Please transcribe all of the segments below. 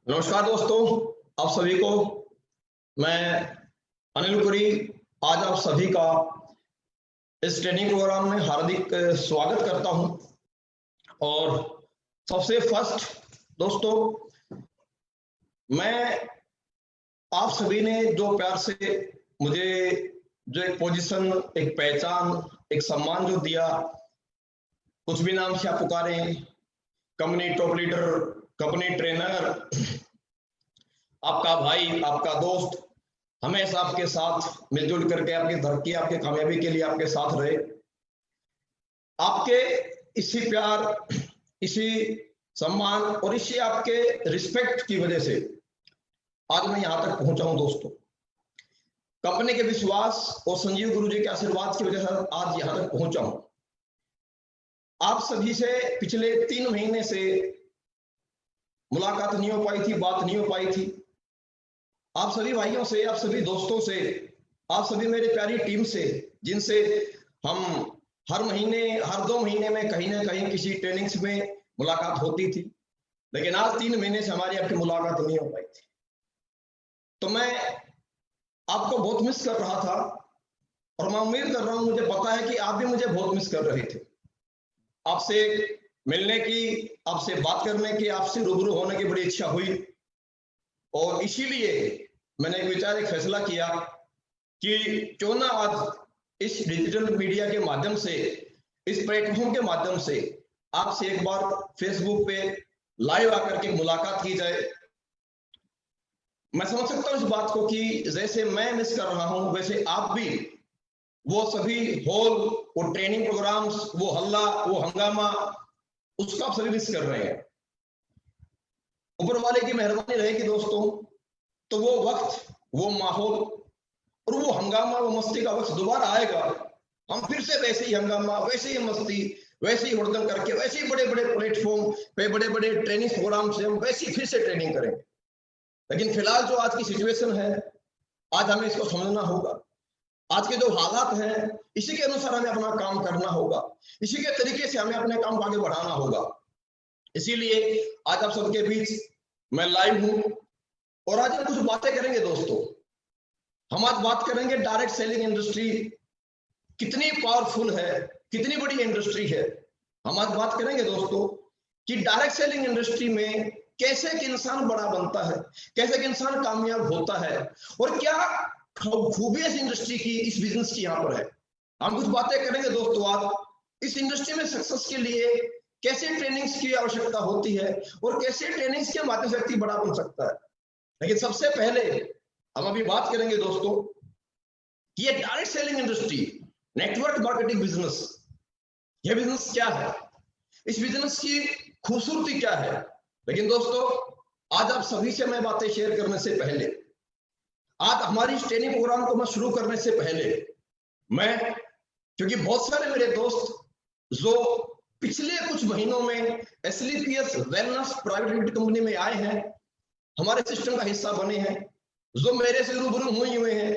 नमस्कार दोस्तों, आप सभी को मैं अनिल पुरी आज आप सभी का इस ट्रेनिंग प्रोग्राम में हार्दिक स्वागत करता हूं। और सबसे फर्स्ट दोस्तों, मैं आप सभी ने जो प्यार से मुझे जो एक पोजीशन, एक पहचान, एक सम्मान जो दिया, कुछ भी नाम से आप पुकारें, company top leader, company trainer, आपका भाई, आपका दोस्त, हमेशा आपके साथ मिलजुल करके आपकी तरक्की, आपकी कामयाबी के लिए आपके साथ रहे। आपके इसी प्यार, इसी सम्मान और इसी आपके रिस्पेक्ट की वजह से आज मैं यहां तक पहुंचा हूं दोस्तों। कंपनी के विश्वास और संजीव गुरु जी के आशीर्वाद की वजह से आज यहां तक पहुंचा हूं। आप सभी से पिछले 3 महीने से मुलाकात नहीं हो पाई थी, बात नहीं हो पाई थी। आप सभी भाइयों से, आप सभी दोस्तों से, आप सभी मेरे प्यारी टीम से, जिनसे हम हर महीने, हर 2 महीने में कहीं ना कहीं किसी ट्रेनिंग्स में मुलाकात होती थी, लेकिन आज 3 महीने से हमारी आपकी मुलाकात नहीं हो पाई थी। तो मैं आपको बहुत मिस कर रहा था और मैं उम्मीद कर रहा हूं, मुझे पता है कि आप भी मुझे बहुत मिस कर रहे थे। आपसे मिलने की, आपसे बात करने की, आपसे रूबरू होने की बड़ी इच्छा हुई और इसीलिए मैंने एक विचार, एक फैसला किया कि क्यों ना आज इस डिजिटल मीडिया के माध्यम से, इस प्लेटफॉर्म के माध्यम से आपसे एक बार फेसबुक पे लाइव आकर के मुलाकात की जाए। मैं समझ सकता हूं इस बात को कि जैसे मैं मिस कर रहा हूं, वैसे आप भी वो सभी हॉल, वो ट्रेनिंग प्रोग्राम्स, वो हल्ला, वो हंगामा, उसका आप सभी मिस कर रहे हैं। ऊपर वाले की मेहरबानी रहेगी दोस्तों, तो वो वक्त, वो माहौल और वो हंगामा, वो मस्ती का वक्त दोबारा आएगा। हम फिर से वैसे ही हंगामा, वैसे ही मस्ती, वैसे ही हुड़दंग करके, वैसे ही बड़े बड़े प्लेटफॉर्म पे, बड़े बड़े ट्रेनिंग प्रोग्राम से हम वैसे ही फिर से ट्रेनिंग करेंगे। लेकिन फिलहाल जो आज की सिचुएशन है, आज हमें इसको समझना होगा। आज के जो हालात हैं, इसी के अनुसार हमें अपना काम करना होगा, इसी के तरीके से हमें अपने काम को आगे बढ़ाना होगा। इसीलिए आज आप सबके बीच मैं लाइव हूं और आज हम कुछ बातें करेंगे दोस्तों। हम आज बात करेंगे डायरेक्ट सेलिंग इंडस्ट्री कितनी पावरफुल है, कितनी बड़ी इंडस्ट्री है। हम आज बात करेंगे दोस्तों कि डायरेक्ट सेलिंग इंडस्ट्री में कैसे एक इंसान बड़ा बनता है, कैसे एक इंसान कामयाब होता है और क्या खूबी इस इंडस्ट्री की, इस बिजनेस की यहाँ पर है। हम कुछ बातें करेंगे दोस्तों आज इस इंडस्ट्री में सक्सेस के लिए कैसे ट्रेनिंग्स की आवश्यकता होती है और कैसे ट्रेनिंग्स के माध्यम से व्यक्ति बड़ा बन सकता है। लेकिन सबसे पहले हम अभी बात करेंगे दोस्तों कि ये direct selling industry, network marketing business, ये बिजनेस क्या है, इस बिजनेस की खूबसूरती क्या है। लेकिन दोस्तों आज आप सभी से मैं बातें शेयर करने से पहले, आज हमारी ट्रेनिंग प्रोग्राम को मैं शुरू करने से पहले, मैं, क्योंकि बहुत सारे मेरे दोस्त जो पिछले कुछ महीनों में एसलीपीएस वेलनेस प्राइवेट लिमिटेड कंपनी में आए हैं, हमारे सिस्टम का हिस्सा बने हैं, जो मेरे से रूबरू हुए हैं,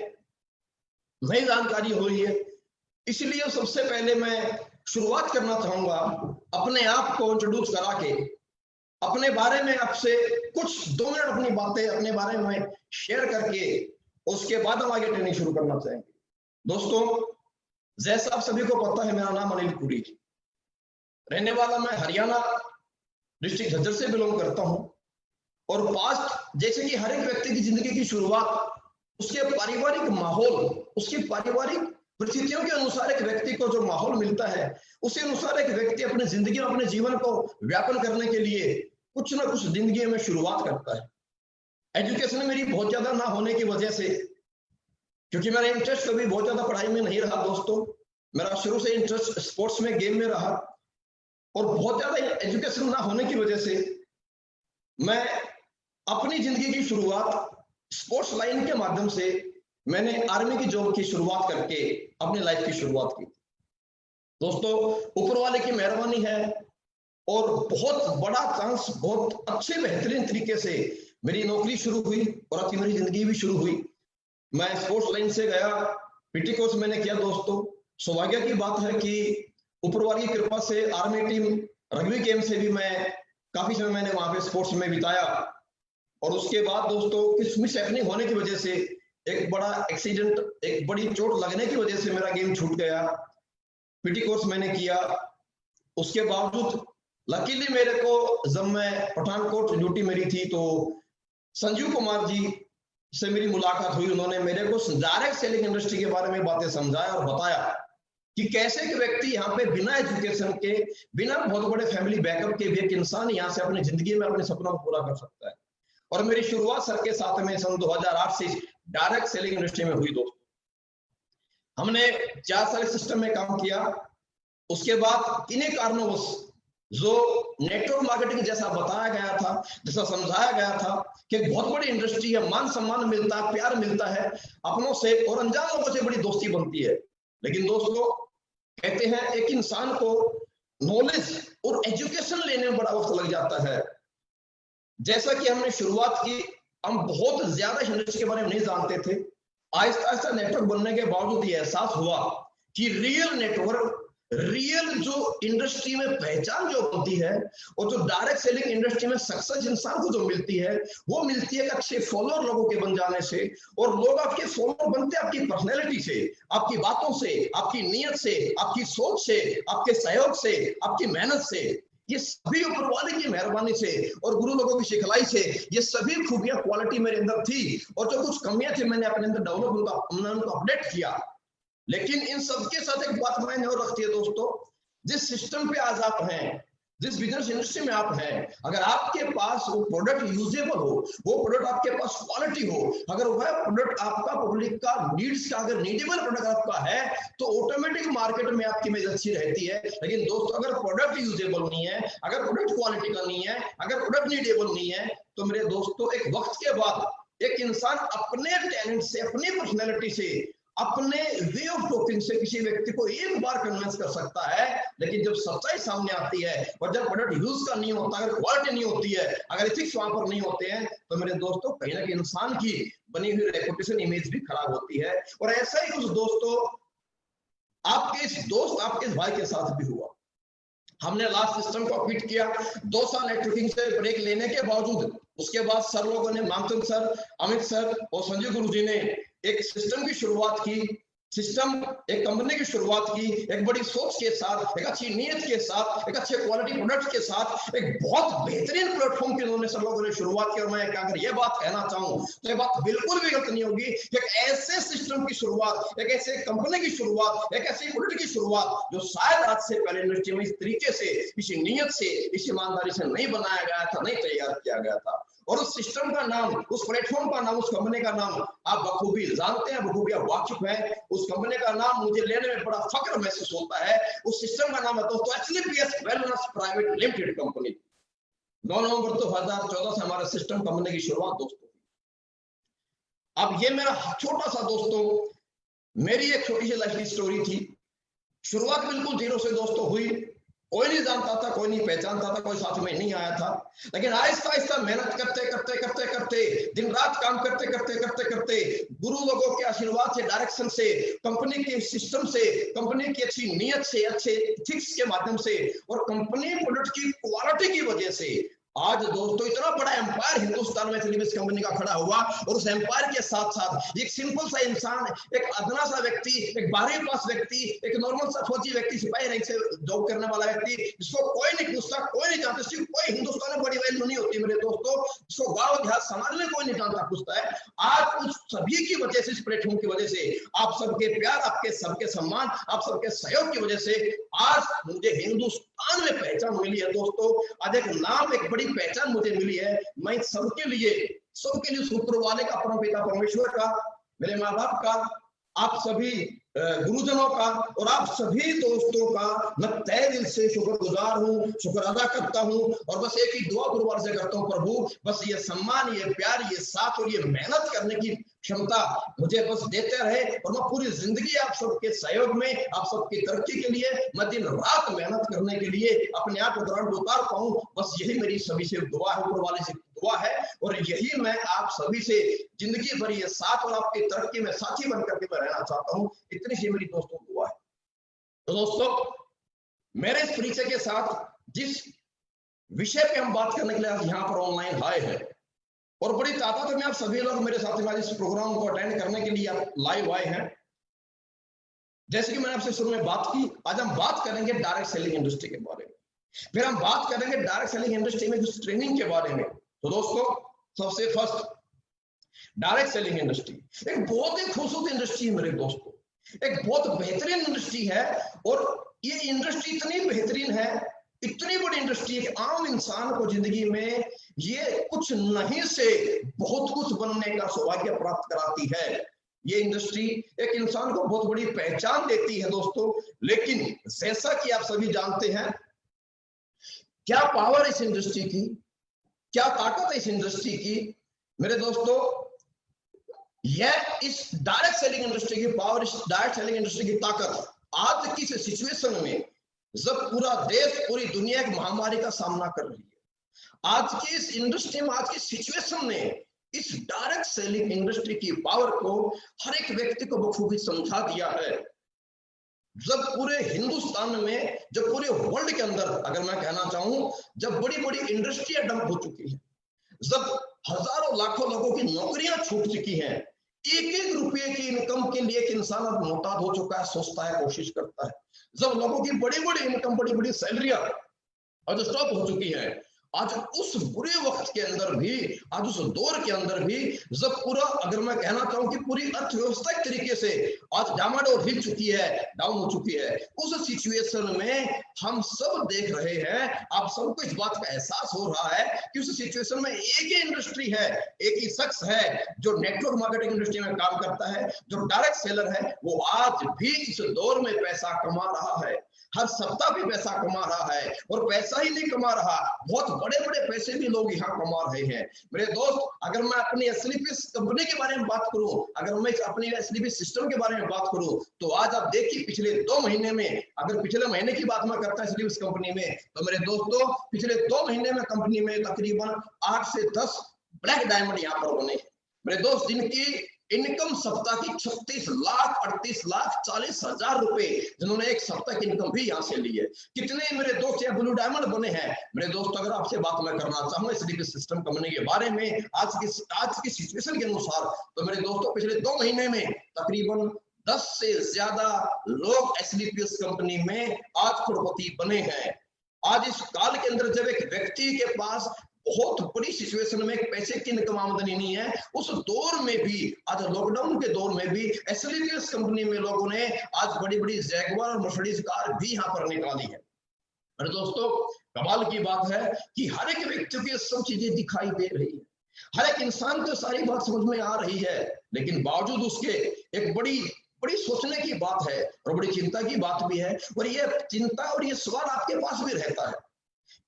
नई जानकारी हो रही है, इसलिए सबसे पहले मैं शुरुआत करना चाहूंगा अपने आप को इंट्रोड्यूस करा के, अपने बारे में आपसे कुछ 2 मिनट अपनी बातें अपने बारे में शेयर करके उसके बाद हम आगे ट्रेनिंग शुरू करना चाहेंगे। दोस्तों जैसा आप सभी को पता है, मेरा नाम अनिल पुरी, रहने वाला मैं हरियाणा डिस्ट्रिक्ट झज्जर से बिलोंग करता हूं। और पास्ट, जैसे कि हर एक व्यक्ति की जिंदगी की शुरुआत उसके पारिवारिक माहौल, उसकी पारिवारिक परिस्थितियों के अनुसार एक व्यक्ति को जो माहौल मिलता है, उसी अनुसार एक व्यक्ति अपनी जिंदगी में, अपने जीवन को व्यापन करने के लिए कुछ ना कुछ जिंदगी में शुरुआत करता है। एजुकेशन मेरी बहुत ज्यादा ना होने की वजह से, क्योंकि मेरा इंटरेस्ट कभी बहुत ज्यादा पढ़ाई में नहीं रहा दोस्तों, मेरा शुरू से इंटरेस्ट स्पोर्ट्स में, गेम में रहा, और बहुत ज्यादा एजुकेशन ना होने की वजह से मैं अपनी जिंदगी की शुरुआत स्पोर्ट्स लाइन के माध्यम से, मैंने आर्मी की जॉब की शुरुआत करके अपनी लाइफ की शुरुआत की। दोस्तों ऊपर वाले की मेहरबानी है और बहुत बड़ा चांस, बहुत अच्छे बेहतरीन तरीके से मेरी नौकरी शुरू हुई और अच्छी मेरी जिंदगी भी शुरू हुई। मैं स्पोर्ट्स लाइन से गया, पीटी कोर्स मैंने किया दोस्तों। सौभाग्य की बात है कि ऊपर वाली की कृपा से आर्मी टीम रग्बी गेम से भी मैं काफी समय मैंने वहां पे स्पोर्ट्स में बिताया। और उसके बाद दोस्तों कुछ मिस हैपनिंग होने की वजह से, एक बड़ा एक्सीडेंट, एक बड़ी चोट लगने की वजह से मेरा गेम छूट गया। पीटी कोर्स मैंने किया, उसके बावजूद लकीली मेरे को, जब मैं पठानकोट ड्यूटी मेरी थी तो संजीव कुमार जी से मेरी मुलाकात हुई। उन्होंने मेरे को डायरेक्ट सेलिंग इंडस्ट्री के बारे में बातें समझाया और बताया कि कैसे एक व्यक्ति यहाँ पे बिना एजुकेशन के, बिना बहुत बड़े फैमिली बैकअप के भी एक इंसान यहाँ से अपनी जिंदगी में अपने सपनों को पूरा कर सकता है। और मेरी शुरुआत सर के साथ में सन 2008 से डायरेक्ट सेलिंग इंडस्ट्री में हुई दोस्तों। हमने 4 साल सिस्टम में काम किया। उसके बाद इन्हीं कारणों जो नेटवर्क मार्केटिंग जैसा बताया गया था, जैसा समझाया गया था कि बहुत बड़ी इंडस्ट्री है, मान सम्मान मिलता है, प्यार मिलता है अपनों से, और अनजान लोगों से बड़ी दोस्ती बनती है। लेकिन दोस्तों कहते हैं एक इंसान को नॉलेज और एजुकेशन लेने में बड़ा वक्त लग जाता है। जैसा कि हमने शुरुआत की, हम बहुत ज्यादा इंडस्ट्री के बारे में नहीं जानते थे। आहिस्ता आहिस्ता नेटवर्क बनने के बावजूद ये एहसास हुआ कि रियल नेटवर्क, रियल जो इंडस्ट्री में पहचान जो बनती है, और जो डायरेक्ट सेलिंग इंडस्ट्री में सक्सेस इंसान को जो मिलती है, वो मिलती है अच्छे फॉलोअर लोगों के बन जाने से। और लोग आपके फॉलोअर बनते हैं आपकी पर्सनैलिटी से, आपकी बातों से, आपकी नीयत से, आपकी सोच से, आपके सहयोग से, आपकी मेहनत से। ये सभी ऊपर वाले की मेहरबानी से और गुरु लोगों की सिखलाई से ये सभी खूबियां, क्वालिटी मेरे अंदर थी। और जो कुछ कमियां थी मैंने अपने अंदर डेवलप, उनको अपडेट किया। लेकिन इन सबके साथ एक बात मैंने और रखती है दोस्तों, जिस सिस्टम पे आज आप हैं, जिस बिजनेस इंडस्ट्री में आप हैं, अगर आपके पास वो प्रोडक्ट यूजेबल हो, वो प्रोडक्ट आपके पास क्वालिटी हो, अगर वह प्रोडक्ट आपका पब्लिक का नीड्स का, अगर नीडेबल प्रोडक्ट आपका है, तो ऑटोमेटिक मार्केट में आपकी इमेज अच्छी रहती है। लेकिन दोस्तों अगर प्रोडक्ट यूजेबल नहीं है, अगर प्रोडक्ट क्वालिटी का नहीं है, अगर प्रोडक्ट नीडेबल नहीं है, तो मेरे दोस्तों एक वक्त के बाद एक इंसान अपने टैलेंट से, अपनी पर्सनैलिटी से, अपने वे ऑफ टॉकिंग से किसी व्यक्ति को एक बार कन्विंस कर सकता है। लेकिन जब सच्चाई सामने आती है और जब प्रोडक्ट यूज का नहीं होता, अगर क्वालिटी नहीं होती है, अगर एथिक्स वहां पर नहीं होते हैं, तो मेरे दोस्तों कहीं ना कहीं इंसान की बनी हुई रेपुटेशन, इमेज भी खराब होती है। और ऐसा ही कुछ दोस्तों आपके इस दोस्त, आपके इस भाई के साथ भी हुआ। हमने लास्ट सिस्टम को क्विट किया 2 साल नेटवर्किंग से ब्रेक लेने के बावजूद। उसके बाद सर लोगों ने, मामचंद सर, अमित सर और संजय गुरु जी ने एक सिस्टम की शुरुआत की, सिस्टम एक कंपनी की शुरुआत की, एक बड़ी सोच के साथ, एक अच्छी नीयत के साथ, एक अच्छे क्वालिटी प्रोडक्ट के साथ, एक बहुत बेहतरीन प्लेटफॉर्म के उन्होंने सब लोगों ने शुरुआत की। और मैं अगर ये बात कहना चाहूं तो ये बात बिल्कुल भी गलत नहीं होगी कि एक ऐसे सिस्टम की शुरुआत, एक ऐसे कंपनी की शुरुआत, एक ऐसी प्रोडक्ट की शुरुआत जो शायद आज से पहले इंडस्ट्री में इस तरीके से, इसी नीयत से, इस ईमानदारी से नहीं बनाया गया था, नहीं तैयार किया गया था। और उस सिस्टम का नाम, उस प्लेटफॉर्म का नाम, उस कंपनी का नाम आप बखूबी जानते हैं, बखूबी आप वाकिफ हैं। उस कंपनी का नाम मुझे लेने में बड़ा फक्र महसूस होता है। उस सिस्टम का नाम है दोस्तों एचलीपीएस वेलनेस प्राइवेट लिमिटेड कंपनी। 9 नवंबर 2014 से हमारा सिस्टम कंपनी की शुरुआत दोस्तों। अब ये मेरा छोटा सा दोस्तों, मेरी एक छोटी सी लाइफ की स्टोरी थी। शुरुआत बिल्कुल जीरो से दोस्तों हुई। कोई नहीं जानता था, कोई नहीं पहचानता था, कोई साथ में नहीं आया था। लेकिन आहिस्ता आहिस्ता मेहनत करते करते करते करते, दिन रात काम करते करते करते करते, गुरु लोगों के आशीर्वाद से, डायरेक्शन से, कंपनी के सिस्टम से, कंपनी की अच्छी नीयत से, अच्छे एथिक्स के माध्यम से और कंपनी प्रोडक्ट की क्वालिटी की वजह से आज दोस्तों इतना बड़ा एम्पायर हिंदुस्तान में एचलीपीएस कंपनी का खड़ा हुआ। और उस एम्पायर के साथ साथ एक सिंपल सा इंसान, एक अदना सा व्यक्ति, एक 12वीं पास व्यक्ति, एक नॉर्मल सा फौजी व्यक्ति, सिपाही रैंक से जॉब करने वाला व्यक्ति, जिसको कोई नहीं पूछता, कोई नहीं जानता, सिर्फ कोई हिंदुस्तान में बड़ी वैल्यू नहीं होती मेरे दोस्तों, जिसको गाँव देहात समाज में कोई नहीं जानता पूछता है। आज उस सभी की वजह से, इस प्लेटफॉर्म की वजह से, आप सबके प्यार, आपके सबके सम्मान, आप सबके सहयोग की वजह से आज मुझे हिंदुस्तान में पहचान मिली है दोस्तों। आज एक नाम, एक बड़ी पहचान मुझे मिली है। मैं सबके लिए ऊपर वाले का, परमपिता परमेश्वर का, मेरे माँ बाप का, आप सभी गुरुजनों का और आप सभी दोस्तों का मैं तहे दिल से शुक्रगुजार हूँ, शुक्र अदा करता हूँ। और बस एक ही दुआ गुरुवार से करता हूँ, प्रभु बस ये सम्मान, ये प्यार, ये साथ और ये मेहनत करने की क्षमता मुझे बस देते रहे। और मैं पूरी जिंदगी आप सबके सहयोग में, आप सबकी तरक्की के लिए मैं दिन रात मेहनत करने के लिए अपने आप को ग्राउंड उतार पाऊं। बस यही मेरी सभी से दुआ है, ऊपर वाले से दुआ है। और यही मैं आप सभी से जिंदगी भर ये साथ और आपकी तरक्की में साथी बनकर के मैं रहना चाहता हूँ। इतनी सी मेरी दोस्तों दुआ है। तो दोस्तों मेरे इस परिचय के साथ जिस विषय पे हम बात करने के लिए आज यहाँ पर ऑनलाइन आए हैं, और बड़ी तादाद में आप सभी लोग मेरे साथ में आज इस प्रोग्राम को अटेंड करने के लिए आप लाइव आए हैं। जैसे कि मैंने आपसे शुरू में बात की, आज हम बात करेंगे डायरेक्ट सेलिंग इंडस्ट्री के बारे में, फिर हम बात करेंगे डायरेक्ट सेलिंग इंडस्ट्री में कुछ ट्रेनिंग के बारे में। तो दोस्तों, सबसे फर्स्ट डायरेक्ट सेलिंग इंडस्ट्री एक बहुत ही खूबसूरत इंडस्ट्री है मेरे दोस्तों, एक बहुत बेहतरीन इंडस्ट्री है। और ये इंडस्ट्री इतनी बेहतरीन है, इतनी बड़ी इंडस्ट्री है कि आम इंसान को जिंदगी में ये कुछ नहीं से बहुत कुछ बनने का सौभाग्य प्राप्त कराती है। ये इंडस्ट्री एक इंसान को बहुत बड़ी पहचान देती है दोस्तों। लेकिन जैसा कि आप सभी जानते हैं, क्या पावर इस इंडस्ट्री की, क्या ताकत है इस इंडस्ट्री की मेरे दोस्तों। यह इस डायरेक्ट सेलिंग इंडस्ट्री की पावर, इस डायरेक्ट सेलिंग इंडस्ट्री की ताकत आज की सिचुएशन में, जब पूरा देश पूरी दुनिया एक महामारी का सामना कर रही है, आज की इस इंडस्ट्री में, आज की सिचुएशन ने इस डायरेक्ट सेलिंग इंडस्ट्री की पावर को हर एक व्यक्ति को बखूबी समझा दिया है। जब पूरे हिंदुस्तान में, जब पूरे वर्ल्ड के अंदर अगर मैं कहना चाहूं, जब बड़ी बड़ी इंडस्ट्रियां डंप हो चुकी है, जब हजारों लाखों लोगों की नौकरियां छूट चुकी हैं, एक एक रुपये की इनकम के लिए एक इंसान अब मोहताज हो चुका है, सोचता है, कोशिश करता है। जब लोगों की बड़ी बड़ी इनकम, बड़ी बड़ी सैलरियां आज स्टॉप हो चुकी है, आज उस बुरे वक्त के अंदर भी, आज उस दौर के अंदर भी, जब पूरा अगर मैं कहना चाहूं कि पूरी अर्थव्यवस्था एक तरीके से आज डामाडोल हिल चुकी है, डाउन हो चुकी है, उस सिचुएशन में हम सब देख रहे हैं, आप सबको इस बात का एहसास हो रहा है कि उस सिचुएशन में एक ही इंडस्ट्री है, एक ही शख्स है जो नेटवर्क मार्केटिंग इंडस्ट्री में काम करता है, जो डायरेक्ट सेलर है, वो आज भी इस दौर में पैसा कमा रहा है, हर सप्ताह भी पैसा कमा रहा है। और पैसा ही नहीं कमा रहा, बहुत बड़े बड़े पैसे भी लोग यहाँ कमा रहे हैं मेरे दोस्त। अगर मैं अपनी एसलीपी कंपनी के बारे में बात करूं, अगर मैं अपनी एसलीपी सिस्टम के बारे में बात करूं, तो आज आप देखिए पिछले 2 महीने में, अगर पिछले महीने की बात मैं करता एसलीपी कंपनी में, तो मेरे दोस्तों पिछले 2 महीने में कंपनी में तकरीबन 8 से 10 ब्लैक डायमंड यहाँ पर बने मेरे दोस्त, जिनकी इनकम सप्ताह की 36 लाख 38 लाख 40 हजार रुपए, जिन्होंने एक सप्ताह की इनकम भी यहाँ से ली है। कितने मेरे दोस्त या ब्लू डायमंड बने हैं मेरे दोस्त। अगर आपसे बात मैं करना चाहूँ एसलीपी सिस्टम कंपनी के बारे में आज की सिचुएशन के अनुसार, तो मेरे दोस्तों पिछले 2 महीने में तकरीबन 10 से ज्यादा लोग एसलीपीएस कंपनी में आज करोड़पति बने हैं। आज इस काल के अंदर जब एक व्यक्ति के पास बहुत बड़ी सिचुएशन में एक पैसे की इनकम आमदनी नहीं है, उस दौर में भी, आज लॉकडाउन के दौर में भी एसलीपीएस कंपनी में लोगों ने आज बड़ी बड़ी जैगुआर और मर्सिडीज कार भी यहाँ पर निकाली है। मेरे दोस्तों, कमाल की बात है कि हर एक व्यक्ति को ये सब चीजें दिखाई दे रही है, हर एक इंसान को सारी बात समझ में आ रही है, लेकिन बावजूद उसके एक बड़ी बड़ी सोचने की बात है और बड़ी चिंता की बात भी है। और ये चिंता और ये सवाल आपके पास भी रहता है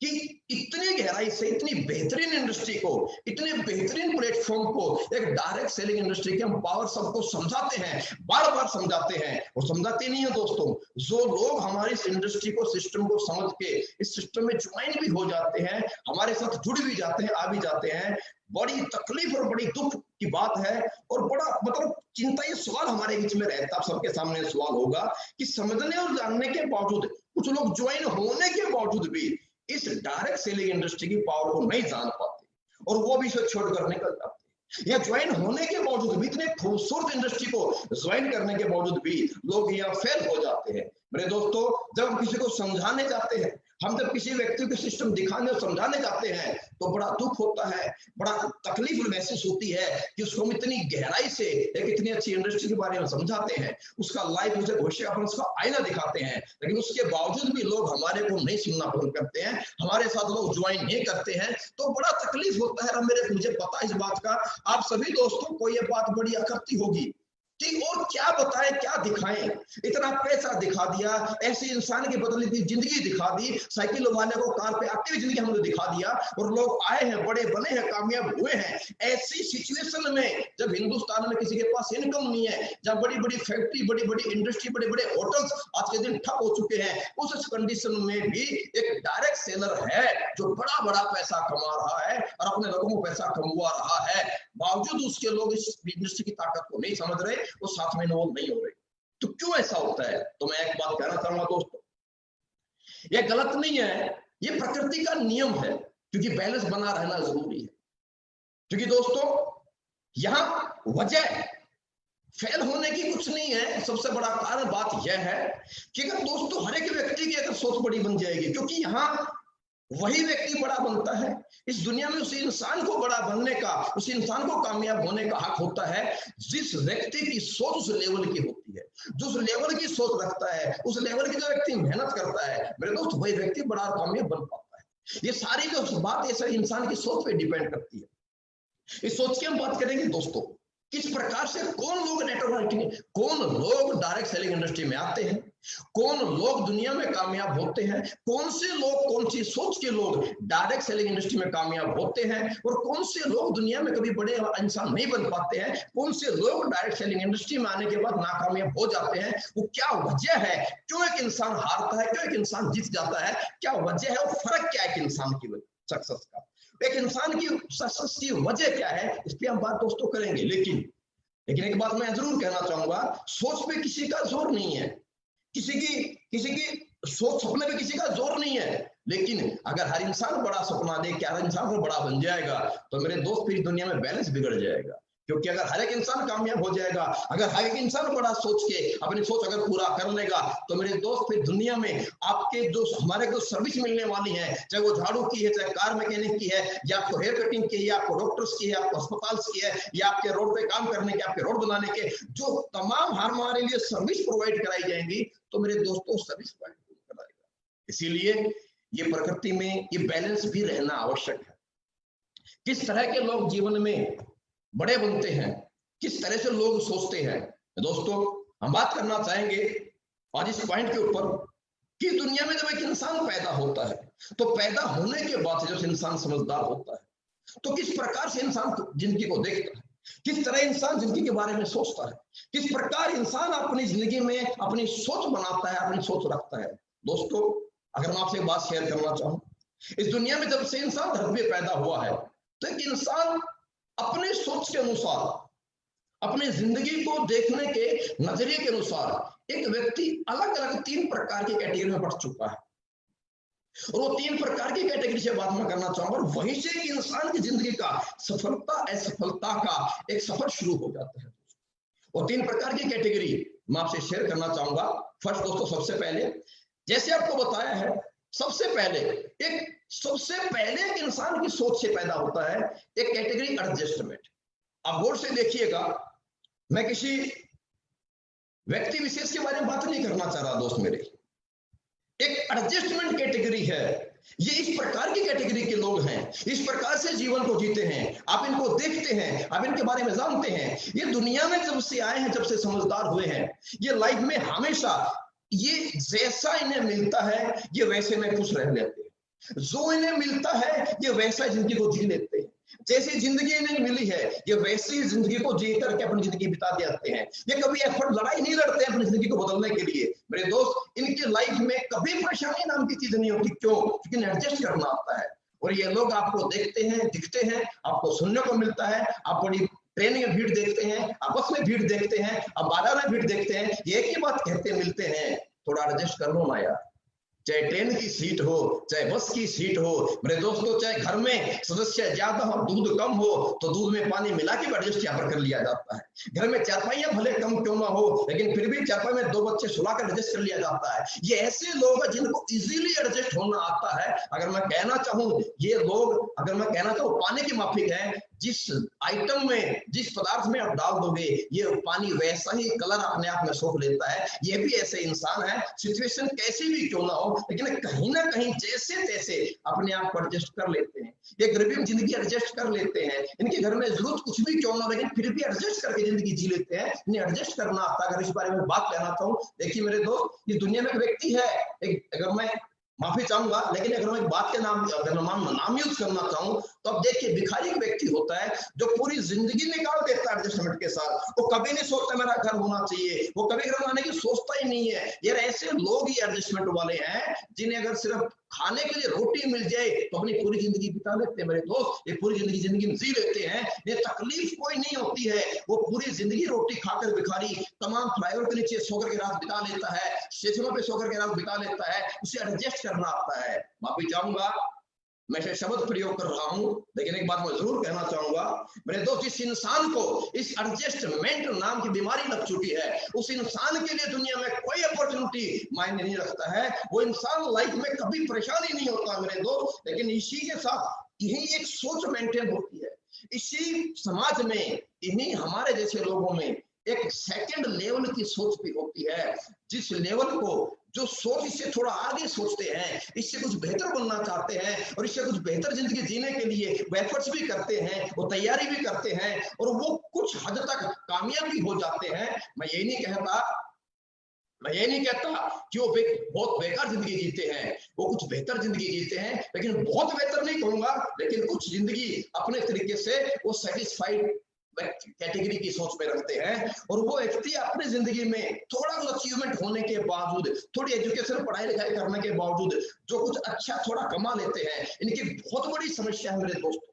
कि इतनी गहराई से, इतनी बेहतरीन इंडस्ट्री को, इतने बेहतरीन प्लेटफॉर्म को, एक डायरेक्ट सेलिंग इंडस्ट्री के हम पावर सबको समझाते हैं, बार बार समझाते हैं, और समझाते नहीं है दोस्तों। जो लोग हमारी इस इंडस्ट्री को, सिस्टम को समझ के इस सिस्टम में ज्वाइन भी हो जाते हैं, हमारे साथ जुड़ भी जाते हैं, आ भी जाते हैं, बड़ी तकलीफ और बड़ी दुख की बात है। और बड़ा मतलब चिंता, ये सवाल हमारे बीच में रहता है, सबके सामने सवाल होगा कि समझने और जानने के बावजूद, कुछ लोग ज्वाइन होने के बावजूद भी इस डायरेक्ट सेलिंग इंडस्ट्री की पावर को नहीं जान पाते, और वो भी इसे छोड़कर निकल जाते हैं। या ज्वाइन होने के बावजूद भी, इतने खूबसूरत इंडस्ट्री को ज्वाइन करने के बावजूद भी लोग यहाँ फेल हो जाते हैं मेरे दोस्तों। जब हम किसी को समझाने जाते हैं, हम जब किसी व्यक्ति को सिस्टम दिखाने और समझाने जाते हैं, तो बड़ा दुख होता है, बड़ा तकलीफ महसूस होती है कि उसको हम इतनी गहराई से एक इतनी अच्छी इंडस्ट्री के बारे में समझाते हैं, उसका लाइफ, उसे भविष्य का उसका आईना दिखाते हैं, लेकिन उसके बावजूद भी लोग हमारे को नहीं सुनना पसंद करते हैं, हमारे साथ लोग ज्वाइन नहीं करते हैं, तो बड़ा तकलीफ होता है। मुझे पता है इस बात का, आप सभी दोस्तों को ये बात बड़ी अखरती होगी कि और क्या बताएं, क्या दिखाएं, इतना पैसा दिखा दिया, ऐसे इंसान की बदली हुई जिंदगी दिखा दी, साइकिल वाले को कार पे आती हुई जिंदगी हमने दिखा दिया, और लोग आए हैं, बड़े बने हैं, कामयाब हुए हैं। ऐसी सिचुएशन में जब हिंदुस्तान में किसी के पास इनकम नहीं है, जब बड़ी बड़ी फैक्ट्री, बड़ी बड़ी इंडस्ट्री, बड़े बड़े होटल्स आज के दिन ठप हो चुके हैं, उस कंडीशन में भी एक डायरेक्ट सेलर है जो बड़ा बड़ा पैसा कमा रहा है और अपने लोगों को पैसा कमवा रहा है, बावजूद उसके लोग इस इंडस्ट्री की ताकत को नहीं समझ रहे, वो साथ में इन्वॉल्व नहीं हो रहे। तो क्यों ऐसा होता है? तो मैं एक बात कहना चाहूंगा दोस्तों, ये गलत नहीं है, ये प्रकृति का नियम है, क्योंकि बैलेंस बना रहना जरूरी है। क्योंकि दोस्तों यहां वजह फेल होने की कुछ नहीं है, सबसे बड़ा कारण बात यह है कि अगर दोस्तों हर एक व्यक्ति की अगर सोच बड़ी बन जाएगी, क्योंकि यहाँ वही व्यक्ति बड़ा बनता है इस दुनिया में, उसी इंसान को बड़ा बनने का, उस इंसान को कामयाब होने का हक होता है जिस व्यक्ति की सोच उस लेवल की होती है, जो उस लेवल की सोच रखता है, उस लेवल की जो व्यक्ति मेहनत करता है मेरे दोस्त, वही व्यक्ति बड़ा कामयाब बन पाता है। ये सारी जो बात ऐसे इंसान की सोच पे डिपेंड करती है। इस सोच की हम बात करेंगे दोस्तों, किस प्रकार से कौन लोग नेटवर्क मार्केटिंग, कौन लोग डायरेक्ट सेलिंग इंडस्ट्री में आते हैं, कौन लोग दुनिया में कामयाब होते हैं, कौन से लोग, कौन सी सोच के लोग डायरेक्ट सेलिंग इंडस्ट्री में कामयाब होते हैं, और कौन से लोग दुनिया में कभी बड़े इंसान नहीं बन पाते हैं, कौन से लोग डायरेक्ट सेलिंग इंडस्ट्री में आने के बाद नाकामयाब हो जाते हैं, वो क्या वजह है, क्यों एक इंसान हारता है, क्यों एक इंसान जीत जाता है, क्या वजह है और फर्क क्या है एक इंसान की सक्सेस का, एक इंसान की सक्सेस की वजह क्या है, इस पे हम बात दोस्तों करेंगे। लेकिन एक बात मैं जरूर कहना चाहूंगा, सोच पे किसी का जोर नहीं है, किसी की सोच, सपने पे किसी का जोर नहीं है, लेकिन अगर हर इंसान बड़ा सपना दे कि हर इंसान को बड़ा बन जाएगा तो मेरे दोस्त फिर दुनिया में बैलेंस बिगड़ जाएगा। क्योंकि अगर हर एक इंसान कामयाब हो जाएगा, अगर हर एक इंसान बड़ा सोच के अपनी सोच अगर पूरा कर लेगा तो मेरे दोस्त फिर दुनिया में आपके जो हमारे को सर्विस मिलने वाली है, चाहे वो झाड़ू की है, चाहे कार मैकेनिक की है, या आपको हेयर कटिंग की है, या आपको डॉक्टर्स की है, आपको अस्पताल की है, या आपके रोड पे काम करने के, आपके रोड बनाने के, जो तमाम हमारे लिए सर्विस प्रोवाइड कराई जाएंगी तो मेरे दोस्तों सर्विस प्रोवाइड कराएगा। इसीलिए ये प्रकृति में ये बैलेंस भी रहना आवश्यक है। किस तरह के लोग जीवन में बड़े बनते हैं, किस तरह से लोग सोचते हैं, दोस्तों हम बात करना चाहेंगे आज इस पॉइंट के ऊपर कि दुनिया में जब एक इंसान पैदा होता है तो पैदा होने के बाद से जब इंसान समझदार होता है तो किस प्रकार से इंसान जिंदगी को देखता है, किस तरह इंसान जिंदगी के बारे में सोचता है, किस प्रकार इंसान अपनी जिंदगी में अपनी सोच बनाता है, अपनी सोच रखता है। दोस्तों अगर मैं आपसे बात शेयर करना चाहूं, इस दुनिया में जब से इंसान धरती पे पैदा हुआ है तो एक इंसान अपने सोच के अनुसार, अपने जिंदगी को देखने के नजरिए के अनुसार एक व्यक्ति अलग अलग 3 प्रकार की कैटेगरी में बढ़ चुका है, और वो 3 प्रकार की कैटेगरी से बात मैं करना चाहूंगा, और वहीं से एक इंसान की जिंदगी का सफलता असफलता का एक सफर शुरू हो जाता है। और 3 प्रकार की कैटेगरी मैं आपसे शेयर करना चाहूंगा। फर्स्ट दोस्तों, सबसे पहले जैसे आपको बताया है, सबसे पहले एक इंसान की सोच से पैदा होता है एक कैटेगरी एडजस्टमेंट। अब गौर से देखिएगा, मैं किसी व्यक्ति विशेष के बारे में बात नहीं करना चाह रहा दोस्त मेरे, एक एडजस्टमेंट कैटेगरी है। ये इस प्रकार की कैटेगरी के लोग हैं, इस प्रकार से जीवन को जीते हैं, आप इनको देखते हैं, आप इनके बारे में जानते हैं, ये दुनिया में जब से आए हैं, जब से समझदार हुए हैं, ये लाइफ में हमेशा ये जैसा इन्हें मिलता है ये वैसे में खुश रह लेते हैं, जो इन्हें मिलता है ये वैसा जिंदगी को जी लेते हैं, जैसी जिंदगी इन्हें मिली है ये वैसी जिंदगी को जी करके अपनी जिंदगी बिता देते हैं। ये कभी एफर्ट, लड़ाई नहीं लड़ते अपनी जिंदगी को बदलने के लिए। मेरे दोस्त, इनकी लाइफ में कभी परेशानी नाम की चीज नहीं होती। क्यों? क्योंकि इन्हें एडजस्ट करना आता है। और ये लोग आपको देखते हैं, दिखते हैं, आपको सुनने को मिलता है, आप बड़ी ट्रेन में भीड़ देखते हैं, आपस में भीड़ देखते हैं, आप बाजार में भीड़ देखते हैं, ये एक ही बात कहते मिलते हैं, थोड़ा एडजस्ट कर लो ना यार। चाहे ट्रेन की सीट हो, चाहे बस की सीट हो, मेरे दोस्तों, चाहे घर में सदस्य ज्यादा हो, दूध कम हो तो दूध में पानी मिला के एडजस्ट यहाँ पर कर लिया जाता है। घर में चारपाइयां भले कम क्यों ना हो, लेकिन फिर भी चारपाई में 2 बच्चे सुलाकर एडजस्ट कर लिया जाता है। ये ऐसे लोग हैं जिनको इजीली एडजस्ट होना आता है। अगर मैं कहना चाहूँ, ये लोग, अगर मैं कहना चाहूँ, पानी की माफिक है। जिस आइटम में, जिस पदार्थ में आप डाल दोगे ये पानी वैसा ही कलर अपने आप में सोख लेता है। ये भी ऐसे इंसान है, सिचुएशन कैसी भी क्यों ना हो, लेकिन कहीं ना कहीं जैसे तैसे अपने आप को एडजस्ट कर लेते हैं। ये गरीबी में जिंदगी एडजस्ट कर लेते हैं, इनके घर में जरूरत कुछ भी क्यों ना हो, लेकिन फिर भी एडजस्ट करके जिंदगी जी लेते हैं। इन्हें एडजस्ट करना आता है। अगर इस बारे में बात कहना चाहूँ, देखिए मेरे दोस्त, ये दुनिया में एक व्यक्ति है, अगर मैं माफी चाहूंगा, लेकिन अगर मैं बात के नाम यूज करना चाहूँ तो अब देखिए, भिखारी एक व्यक्ति होता है जो पूरी जिंदगी निकाल देता है एडजस्टमेंट के साथ। वो कभी नहीं सोचता मेरा घर होना चाहिए, वो कभी घर बनाने की सोचता ही नहीं है। यार ऐसे लोग ही एडजस्टमेंट वाले हैं जिन्हें अगर सिर्फ खाने के लिए रोटी मिल जाए तो अपनी पूरी जिंदगी बिता लेते हैं। मेरे दोस्त, ये पूरी जिंदगी जी लेते हैं, ये तकलीफ कोई नहीं होती है। वो पूरी जिंदगी रोटी खाकर भिखारी तमाम फ्लाईओवर के नीचे सोकर के रात बिता लेता है, स्टेशनों पे सोकर के रात बिता लेता है, उसे एडजस्ट करना आता है। माफी चाहूंगा, मैं से शब्द प्रयोग कर रहा हूं, लेकिन एक बात मैं जरूर कहना चाहूंगा मेरे दोस्त, जिस इंसान को इस एडजस्टमेंट नाम की बीमारी लग चुकी है, उस इंसान के लिए दुनिया में कोई अपॉर्चुनिटी मायने नहीं रखता है। वो इंसान लाइफ में कभी परेशानी नहीं होता मेरे दोस्त। लेकिन इसी के साथ यही एक सोच मेंटेन होती है, इसी समाज में, इन्हीं हमारे जैसे लोगों में एक सेकंड लेवल की सोच भी होती है, जिस लेवल को जो सोच इससे थोड़ा आगे सोचते हैं, इससे कुछ बेहतर बनना चाहते हैं और इससे कुछ बेहतर जिंदगी जीने के लिए वो एफर्ट्स भी करते हैं, वो तैयारी भी करते हैं और वो कुछ हद तक कामयाब भी हो जाते हैं। मैं ये नहीं कहता कि वो बहुत बेकार जिंदगी जीते हैं, वो कुछ बेहतर जिंदगी जीते हैं, लेकिन बहुत बेहतर नहीं कहूंगा, लेकिन कुछ जिंदगी अपने तरीके से वो सेटिस्फाइड कैटेगरी की सोच में रखते हैं। और वो व्यक्ति अपनी जिंदगी में थोड़ा कुछ अचीवमेंट होने के बावजूद, थोड़ी एजुकेशन पढ़ाई लिखाई करने के बावजूद जो कुछ अच्छा थोड़ा कमा लेते हैं, इनकी बहुत बड़ी समस्या है मेरे दोस्तों।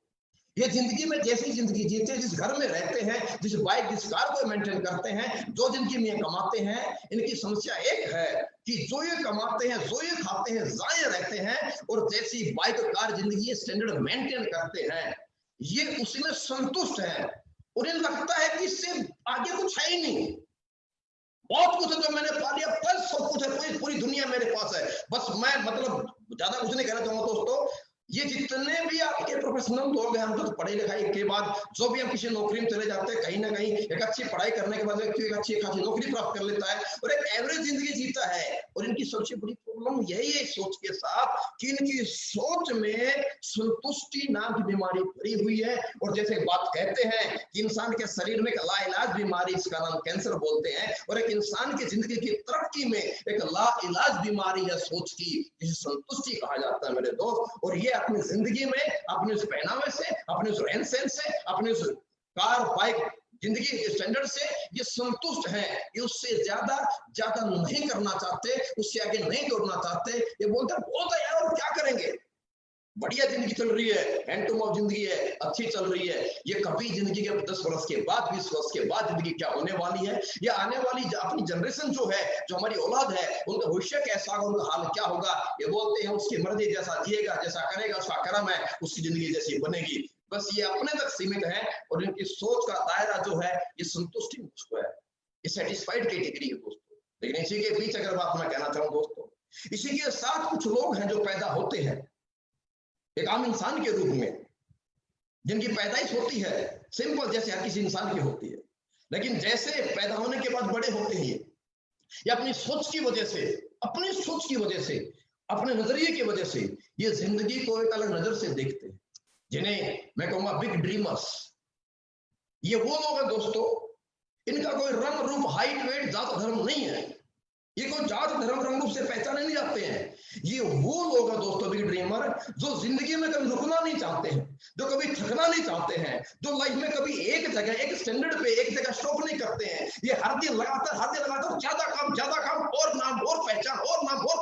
ये जिंदगी में जैसी जिंदगी जीते हैं, जिस घर में रहते हैं, जिस बाइक जिस कार को मेंटेन करते हैं, जो जिंदगी में कमाते हैं, इनकी समस्या एक है कि जो ये कमाते हैं, जो ये खाते हैं, जाए रहते हैं, और जैसी बाइक कार जिंदगी स्टैंडर्ड मेंटेन करते हैं, ये उसी में संतुष्ट है। उन्हें लगता है कि इससे आगे कुछ है ही नहीं, बहुत कुछ है जो मैंने पा लिया, बस सब कुछ है, पूरी दुनिया मेरे पास है, बस मैं मतलब ज्यादा कुछ नहीं कहना चाहूंगा दोस्तों। ये जितने भी आपके प्रोफेशनल लोग हैं, हम तो पढ़ाई लिखाई के बाद जो भी हम किसी नौकरी में चले जाते हैं, कहीं ना कहीं एक अच्छी पढ़ाई करने के बाद व्यक्ति एक अच्छी खासी नौकरी प्राप्त कर लेता है और एक एवरेज जिंदगी जीता है। और इनकी सबसे बड़ी प्रॉब्लम यही है सोच के साथ कि इनकी सोच में संतुष्टि नाम की बीमारी भरी हुई है। और जैसे बात कहते हैं कि इंसान के शरीर में एक लाइलाज बीमारी, इसका नाम कैंसर बोलते हैं, और एक इंसान की जिंदगी की तरक्की में एक लाइलाज बीमारी है सोच की, जिसे संतुष्टि कहा जाता है मेरे दोस्त। और ये अपनी जिंदगी में, अपने उस पहनावे से, अपने उस रहन सहन से, अपने उस कार बाइक जिंदगी के स्टैंडर्ड से ये संतुष्ट है, ये उससे ज्यादा नहीं करना चाहते, उससे आगे नहीं दौड़ना चाहते। ये बोलते हैं बहुत है यार, और क्या करेंगे, बढ़िया जिंदगी चल रही है, हैंड टू माउथ जिंदगी है, अच्छी चल रही है। ये कभी जिंदगी के 10 वर्ष के बाद, 20 वर्ष के बाद जिंदगी क्या होने वाली है, ये आने वाली अपनी जनरेशन जो है, जो हमारी औलाद है, उनका भविष्य कैसा होगा, उनका हाल क्या होगा, ये बोलते हैं उसकी मर्जी, जैसा जिएगा, जैसा करेगा, उसका कर्म है, उसकी जिंदगी जैसी बनेगी। बस ये अपने तक सीमित है और इनकी सोच का दायरा जो है ये संतुष्टि है, ये सेटिस्फाइड कैटेगरी है दोस्तों। लेकिन इसी के बीच अगर बात मैं कहना चाहूँ दोस्तों, इसी के साथ कुछ लोग हैं जो पैदा होते हैं एक आम इंसान के रूप में, जिनकी पैदाइश होती है सिंपल जैसे हर किसी इंसान की होती है, लेकिन जैसे पैदा होने के बाद बड़े होते हैं, या अपनी सोच की वजह से, अपने नजरिए की वजह से ये जिंदगी को एक अलग नजर से देखते हैं, जिन्हें मैं कहूंगा बिग ड्रीमर्स। ये वो लोग हैं दोस्तों, इनका कोई रंग रूप, हाइट, वेट, जात धर्म नहीं है, ये कोई जात धर्म रंग रूप से पहचाने नहीं जाते हैं। ये वो लोग हैं दोस्तों बिग ड्रीमर, जो जिंदगी में कभी रुकना नहीं चाहते हैं, जो कभी थकना नहीं चाहते हैं, जो लाइफ में कभी एक जगह, एक स्टैंडर्ड पे, एक जगह स्टॉप नहीं करते हैं। ये हर दिन लगातार ज्यादा काम और नाम और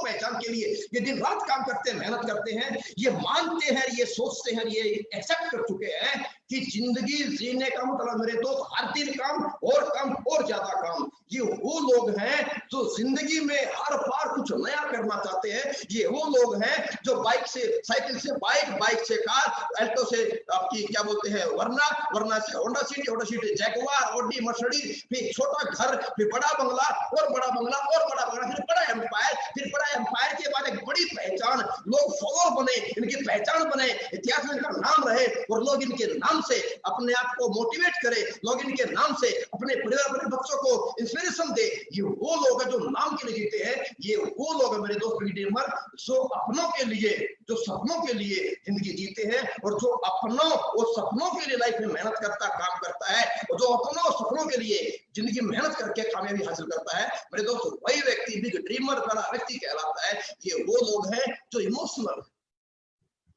पहचान के लिए ये दिन रात काम करते हैं, मेहनत करते हैं। ये मानते हैं, ये सोचते हैं, ये एक्सेप्ट कर चुके हैं कि जिंदगी जीने का मतलब मेरे दोस्त हर दिन काम और ज्यादा काम। ये वो लोग हैं जो जिंदगी में हर बार कुछ नया करना चाहते हैं। ये वो लोग हैं जो बाइक से साइकिल से बाइक से कार, अल्टो से आपकी क्या बोलते हैं वरना से Honda city, Jaguar, Audi, Mercedes, फिर छोटा घर, फिर बड़ा बंगला, फिर बड़ा एम्पायर के बाद एक बड़ी पहचान, लोग फॉलो बने, इनकी पहचान बने, इतिहास में इनका नाम रहे और लोग इनके नाम से अपने आप को मोटिवेट करे, लोग इनके नाम से अपने परिवार, अपने बच्चों को इंस्पिरेशन दे। ये वो लोग हैं जो नाम के लिए जीते हैं। ये वो लोग हैं मेरे दोस्त ड्रीमर, जो अपनों के लिए, जो सपनों के लिए जिंदगी जीते हैं और जो अपनों और सपनों के लिए लाइफ में मेहनत करता, काम करता है, और जो अपनों और सपनों के लिए जिंदगी में मेहनत करके कामयाबी हासिल करता है मेरे दोस्त, वही व्यक्ति बिग ड्रीमर वाला व्यक्ति कहलाता है। ये वो लोग हैं जो इमोशनल,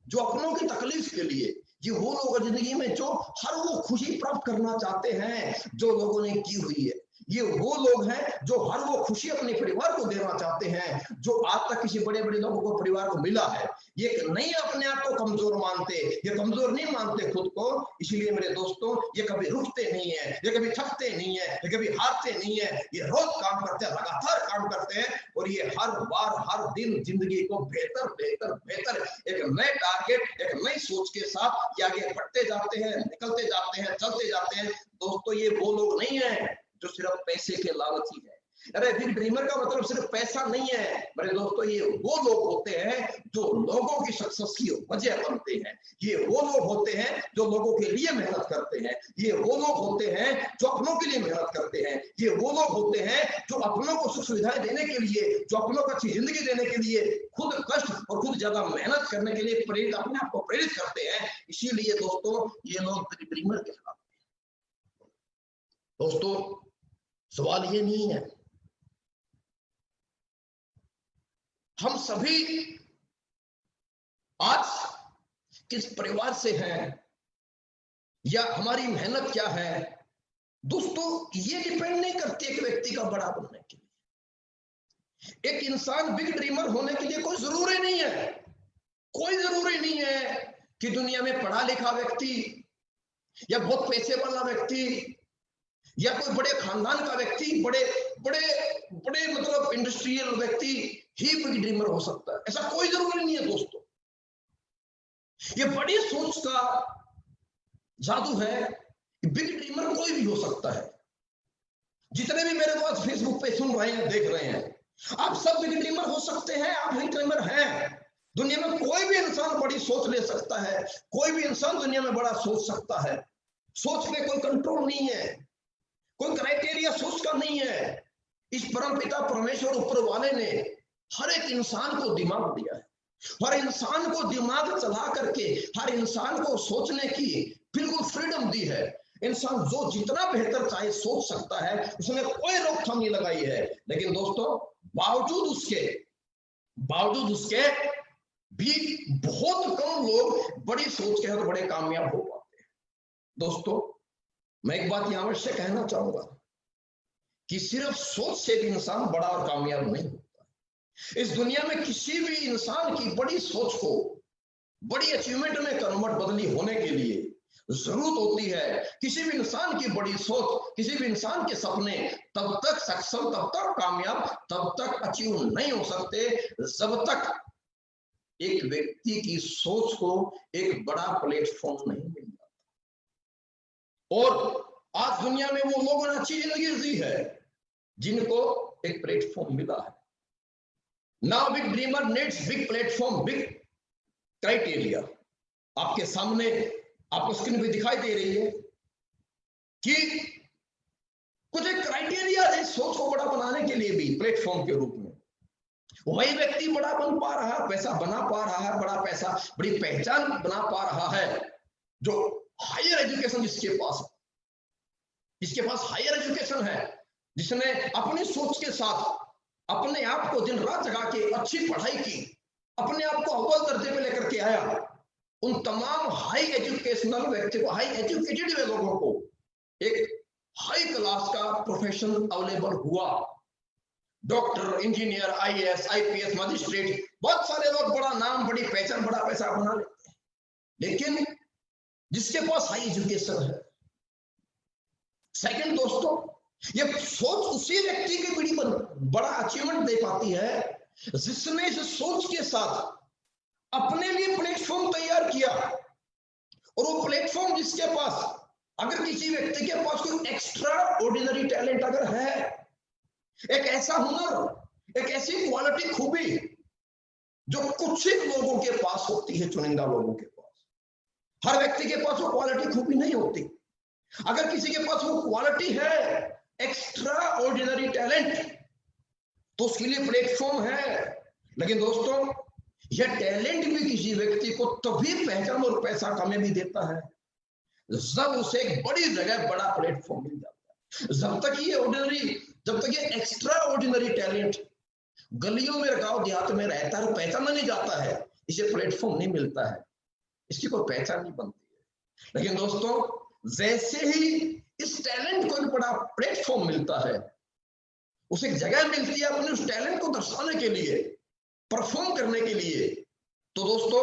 जो अपनों की तकलीफ के लिए, ये वो लोग जिंदगी में जो हर वो खुशी प्राप्त करना चाहते हैं जो लोगों ने की हुई है। ये वो लोग हैं जो हर वो खुशी अपने परिवार को देना चाहते हैं जो आज तक किसी बड़े बड़े लोगों को परिवार को मिला है। ये नहीं अपने आप को कमजोर मानते, ये कमजोर नहीं मानते खुद को। इसलिए मेरे दोस्तों, ये कभी रुकते नहीं है, ये कभी थकते नहीं है, ये कभी हारते नहीं है। ये रोज काम करते हैं, लगातार काम करते हैं, और ये हर बार हर दिन जिंदगी को बेहतर बेहतर बेहतर एक नए टारगेट, एक नई सोच के साथ आगे बढ़ते जाते हैं, निकलते जाते हैं, चलते जाते हैं। दोस्तों, ये वो लोग नहीं है जो सिर्फ पैसे के लालची है। अरे बिग ड्रीमर का मतलब सिर्फ पैसा नहीं है मेरे दोस्तों, ये वो लोग होते हैं जो लोगों की सक्सेस की वजह बनते हैं। ये वो लोग होते हैं जो लोगों के लिए मेहनत करते हैं। ये वो लोग होते हैं जो अपनों के लिए मेहनत करते हैं। ये वो लोग होते हैं जो अपनों को सुख सुविधाएं देने के लिए, जो अपनों को अच्छी जिंदगी देने के लिए खुद कष्ट और खुद ज्यादा मेहनत करने के लिए प्रेरित, अपने आप को प्रेरित करते हैं। इसीलिए दोस्तों, ये लोग बिग ड्रीमर कहलाते हैं। दोस्तों, सवाल ये नहीं है, हम सभी आज किस परिवार से हैं या हमारी मेहनत क्या है। दोस्तों, ये डिपेंड नहीं करती एक व्यक्ति का बड़ा बनने के लिए। एक इंसान बिग ड्रीमर होने के लिए कोई जरूरी नहीं है, कोई जरूरी नहीं है कि दुनिया में पढ़ा लिखा व्यक्ति या बहुत पैसे वाला व्यक्ति या कोई बड़े खानदान का व्यक्ति, बड़े बड़े बड़े मतलब इंडस्ट्रियल व्यक्ति ही बिग ड्रीमर हो सकता है। ऐसा कोई जरूरी नहीं है दोस्तों। ये बड़ी सोच का जादू है। बिग ड्रीमर कोई भी हो सकता है। जितने भी मेरे पास फेसबुक पे सुन रहे हैं, देख रहे हैं, आप सब बिग ड्रीमर हो सकते हैं। आप बिग ड्रीमर हैं। दुनिया में कोई भी इंसान बड़ी सोच ले सकता है। कोई भी इंसान दुनिया में बड़ा सोच सकता है। सोच में कोई कंट्रोल नहीं है, कोई क्राइटेरिया सोच का नहीं है। इस परमपिता परमेश्वर ऊपर वाले ने हर एक इंसान को दिमाग दिया है। हर इंसान को दिमाग चला करके हर इंसान को सोचने की बिल्कुल फ्रीडम दी है। इंसान जो जितना बेहतर चाहे सोच सकता है, उसने कोई रोकथाम नहीं लगाई है। लेकिन दोस्तों, बावजूद उसके भी बहुत कम लोग बड़ी सोच के साथ बड़े कामयाब हो पाते हैं। दोस्तों, मैं एक बात यहां अवश्य कहना चाहूंगा कि सिर्फ सोच से भी इंसान बड़ा और कामयाब नहीं होता। इस दुनिया में किसी भी इंसान की बड़ी सोच को बड़ी अचीवमेंट में कन्वर्ट बदली होने के लिए जरूरत होती है। किसी भी इंसान की बड़ी सोच, किसी भी इंसान के सपने तब तक सक्षम, तब तक कामयाब, तब तक अचीव नहीं हो सकते जब तक एक व्यक्ति की सोच को एक बड़ा प्लेटफॉर्म नहीं मिल जाता। और आज दुनिया में वो लोगों ने अच्छी जिंदगी जी है जिनको एक प्लेटफॉर्म मिला है। Now big dreamer needs big platform, big criteria. आपके सामने आपको स्क्रीन पे दिखाई दे रही है कि कुछ एक क्राइटेरिया है सोच को बड़ा बनाने के लिए भी प्लेटफॉर्म के रूप में। वही व्यक्ति बड़ा बन पा रहा है, पैसा बना पा रहा है, बड़ा पैसा, बड़ी पहचान बना पा रहा है जो हायर एजुकेशन जिसके पास हायर एजुकेशन है, जिसने अपनी सोच के साथ अपने आप को दिन रात जगा के अच्छी पढ़ाई की, अपने आप को अव्वल दर्जे पे लेकर के आया। उन तमाम हाई एजुकेशनल व्यक्ति को, हाई एजुकेटेड लोगों को एक हाई क्लास का प्रोफेशन अवेलेबल हुआ। Doctor, engineer, IAS, IPS, magistrate, बहुत सारे लोग बड़ा नाम, बड़ी पहचान, बड़ा पैसा बना लेते हैं। लेकिन जिसके पास हाई एजुकेशन है, सेकंड दोस्तों, ये सोच उसी व्यक्ति की बड़ा अचीवमेंट दे पाती है जिसने इस सोच के साथ अपने लिए प्लेटफॉर्म तैयार किया। और वो प्लेटफॉर्म जिसके पास, अगर किसी व्यक्ति के पास कोई एक्स्ट्रा ऑर्डिनरी टैलेंट अगर है, एक ऐसा हुनर, एक ऐसी क्वालिटी, खूबी जो कुछ ही लोगों के पास होती है, चुनिंदा लोगों के पास। हर व्यक्ति के पास वो क्वालिटी, खूबी नहीं होती। अगर किसी के पास वो क्वालिटी है, एक्स्ट्रा ऑर्डिनरी टैलेंट, तो उसके लिए प्लेटफॉर्म है। लेकिन दोस्तों, यह टैलेंट भी किसी व्यक्ति को तभी पहचान और पैसा कामयाबी देता है जब उसे एक बड़ी जगह बड़ा प्लेटफॉर्म मिल जाता है। जब तक ये एक्स्ट्रा ऑर्डिनरी टैलेंट गलियों में, गांव देहात में रहता है, पहचाना नहीं जाता है, इसे प्लेटफॉर्म नहीं मिलता है, इसकी कोई पहचान नहीं बनती है। लेकिन दोस्तों, जैसे ही इस टैलेंट को एक बड़ा प्लेटफॉर्म मिलता है, उसे एक जगह मिलती है अपने उस टैलेंट को दर्शाने के लिए, परफॉर्म करने के लिए। तो दोस्तों,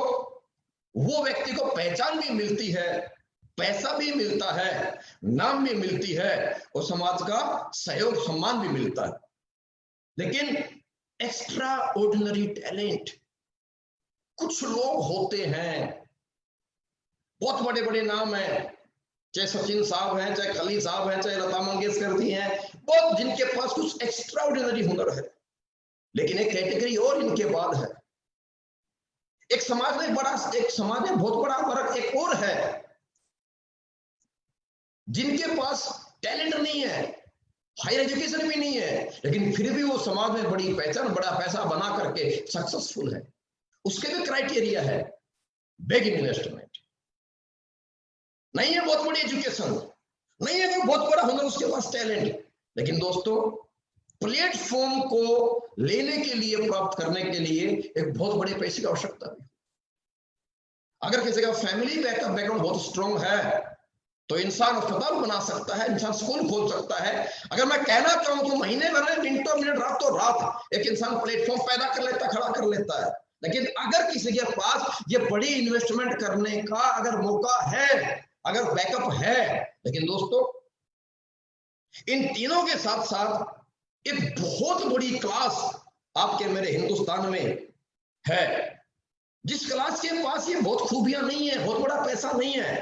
वो व्यक्ति को पहचान भी मिलती है, पैसा भी मिलता है, नाम भी मिलती है और समाज का सहयोग सम्मान भी मिलता है। लेकिन एक्स्ट्रा ऑर्डिनरी टैलेंट, कुछ लोग होते हैं, बहुत बड़े बड़े नाम हैं, चाहे सचिन साहब हैं, चाहे खली साहब हैं, चाहे लता मंगेशकर जी हैं, बहुत जिनके पास कुछ एक्स्ट्रा ऑर्डिनरी हुनर है। लेकिन एक कैटेगरी और इनके बाद है, एक समाज में बहुत बड़ा फर्क एक और है, जिनके पास टैलेंट नहीं है, हायर एजुकेशन भी नहीं है, लेकिन फिर भी वो समाज में बड़ी पहचान, बड़ा पैसा बना करके सक्सेसफुल है। उसके भी क्राइटेरिया है, बिग इन्वेस्टमेंट, नहीं है बहुत बड़ी एजुकेशन, नहीं है कोई बहुत बड़ा हुनर, उसके पास टैलेंट, लेकिन दोस्तों प्लेटफॉर्म को लेने के लिए, प्राप्त करने के लिए एक बहुत बड़े पैसे की आवश्यकता है। अगर किसी का फैमिली बैकग्राउंड बहुत स्ट्रॉन्ग है तो इंसान अस्पताल बना सकता है, इंसान स्कूल खोल सकता है। अगर मैं कहना चाहूं तो महीने भर में, मिनटों मिनट, रातों रात एक इंसान प्लेटफॉर्म पैदा कर लेता, खड़ा कर लेता है। लेकिन अगर किसी के पास ये बड़ी इन्वेस्टमेंट करने का अगर मौका है, अगर बैकअप है, लेकिन दोस्तों इन तीनों के साथ साथ एक बहुत बड़ी क्लास आपके मेरे हिंदुस्तान में है, जिस क्लास के पास ये बहुत खूबियां नहीं है, बहुत बड़ा पैसा नहीं है,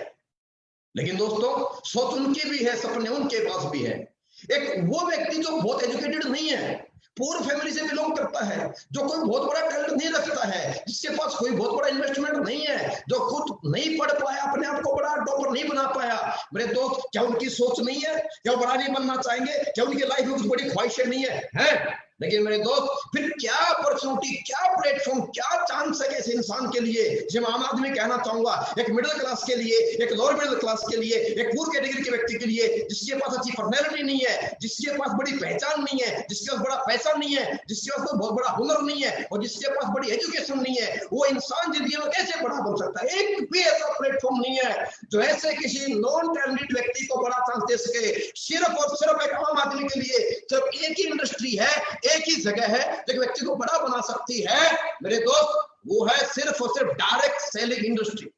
लेकिन दोस्तों सोच उनकी भी है, सपने उनके पास भी है। एक वो व्यक्ति जो बहुत एजुकेटेड नहीं है, पूर्व फैमिली से बिलोंग करता है, जो कोई बहुत बड़ा टैलेंट नहीं रखता है, जिसके पास कोई बहुत बड़ा इन्वेस्टमेंट नहीं है, जो खुद नहीं पढ़ पाया, अपने आप को बड़ा टॉपर नहीं बना पाया, मेरे दोस्त क्या उनकी सोच नहीं है? क्या बड़ा नहीं बनना चाहेंगे? क्या उनकी लाइफ में कुछ बड़ी ख्वाहिशें नहीं है? लेकिन मेरे दोस्त फिर क्या अपॉर्चुनिटी, क्या प्लेटफॉर्म, क्या चांस है ऐसे इंसान के लिए, जिसे आम आदमी कहना चाहूंगा, एक मिडिल क्लास के लिए, एक लोअर मिडिल क्लास के लिए, एक पूर्व कैटेगरी के व्यक्ति के लिए, जिसके पास अच्छी पर्सनैलिटी नहीं है, जिसके पास बड़ी पहचान नहीं है, जिसके पास बड़ा पैसा नहीं है, जिसके पास बहुत बड़ा हुनर नहीं है और जिसके पास बड़ी एजुकेशन नहीं है, वो इंसान जिंदगी में कैसे बड़ा बन सकता है? एक भी ऐसा प्लेटफॉर्म नहीं है जो ऐसे किसी नॉन टैलेंटेड व्यक्ति को बड़ा चांस दे सके। सिर्फ और सिर्फ एक आम आदमी के लिए सिर्फ एक ही इंडस्ट्री है, एक ही जगह है जो व्यक्ति को बड़ा बना सकती है मेरे दोस्त, वो है सिर्फ और सिर्फ डायरेक्ट सेलिंग इंडस्ट्री।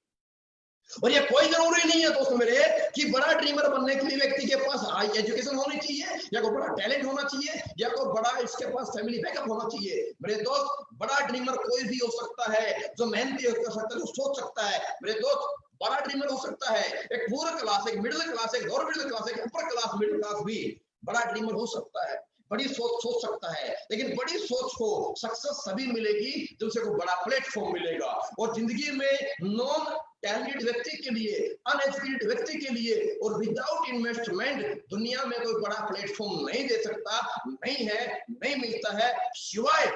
और ये कोई जरूरी नहीं है दोस्तों मेरे कि बड़ा ड्रीमर बनने के लिए व्यक्ति के पास हाई एजुकेशन होनी चाहिए, या कोई बड़ा टैलेंट होना चाहिए, या कोई बड़ा इसके पास फैमिली बैकअप होना चाहिए। मेरे दोस्त बड़ा ड्रीमर कोई भी हो सकता है, जो मेहनती कर सकता है, जो सोच सकता है। मेरे दोस्त बड़ा ड्रीमर हो सकता है, एक पूर्व क्लास, एक मिडिल क्लास, एक लोअर मिडिल क्लास, एक अपर क्लास, मिडिल क्लास भी बड़ा ड्रीमर हो सकता है, बड़ी सोच सकता है। लेकिन बड़ी सोच को सक्सेस तभी मिलेगी जब उसे को बड़ा प्लेटफॉर्म मिलेगा। और जिंदगी में नॉन टैलेंटेड व्यक्ति के लिए, अनएजुकेटेड व्यक्ति के लिए और विदाउट इन्वेस्टमेंट दुनिया में कोई बड़ा प्लेटफॉर्म नहीं दे सकता, नहीं है, नहीं मिलता है, सिवाय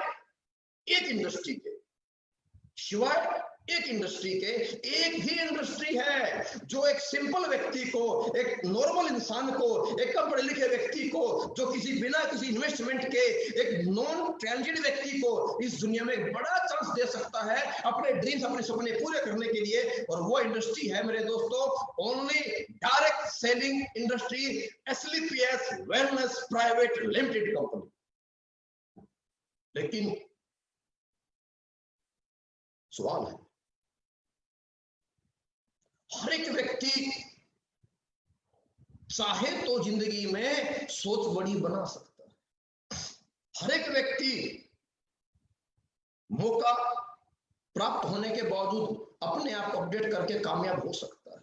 एक इंडस्ट्री के, सिवाय एक इंडस्ट्री के। एक ही इंडस्ट्री है जो एक सिंपल व्यक्ति को, एक नॉर्मल इंसान को, एक कम पढ़े लिखे व्यक्ति को, जो किसी बिना किसी इन्वेस्टमेंट के एक नॉन टैलेंटेड व्यक्ति को इस दुनिया में एक बड़ा चांस दे सकता है अपने ड्रीम्स, अपने सपने पूरे करने के लिए। और वो इंडस्ट्री है मेरे दोस्तों only direct selling industry, SLPS wellness private limited company. लेकिन सवाल है, हर एक व्यक्ति चाहे तो जिंदगी में सोच बड़ी बना सकता है, हर एक व्यक्ति मौका प्राप्त होने के बावजूद अपने आप को अपडेट करके कामयाब हो सकता है।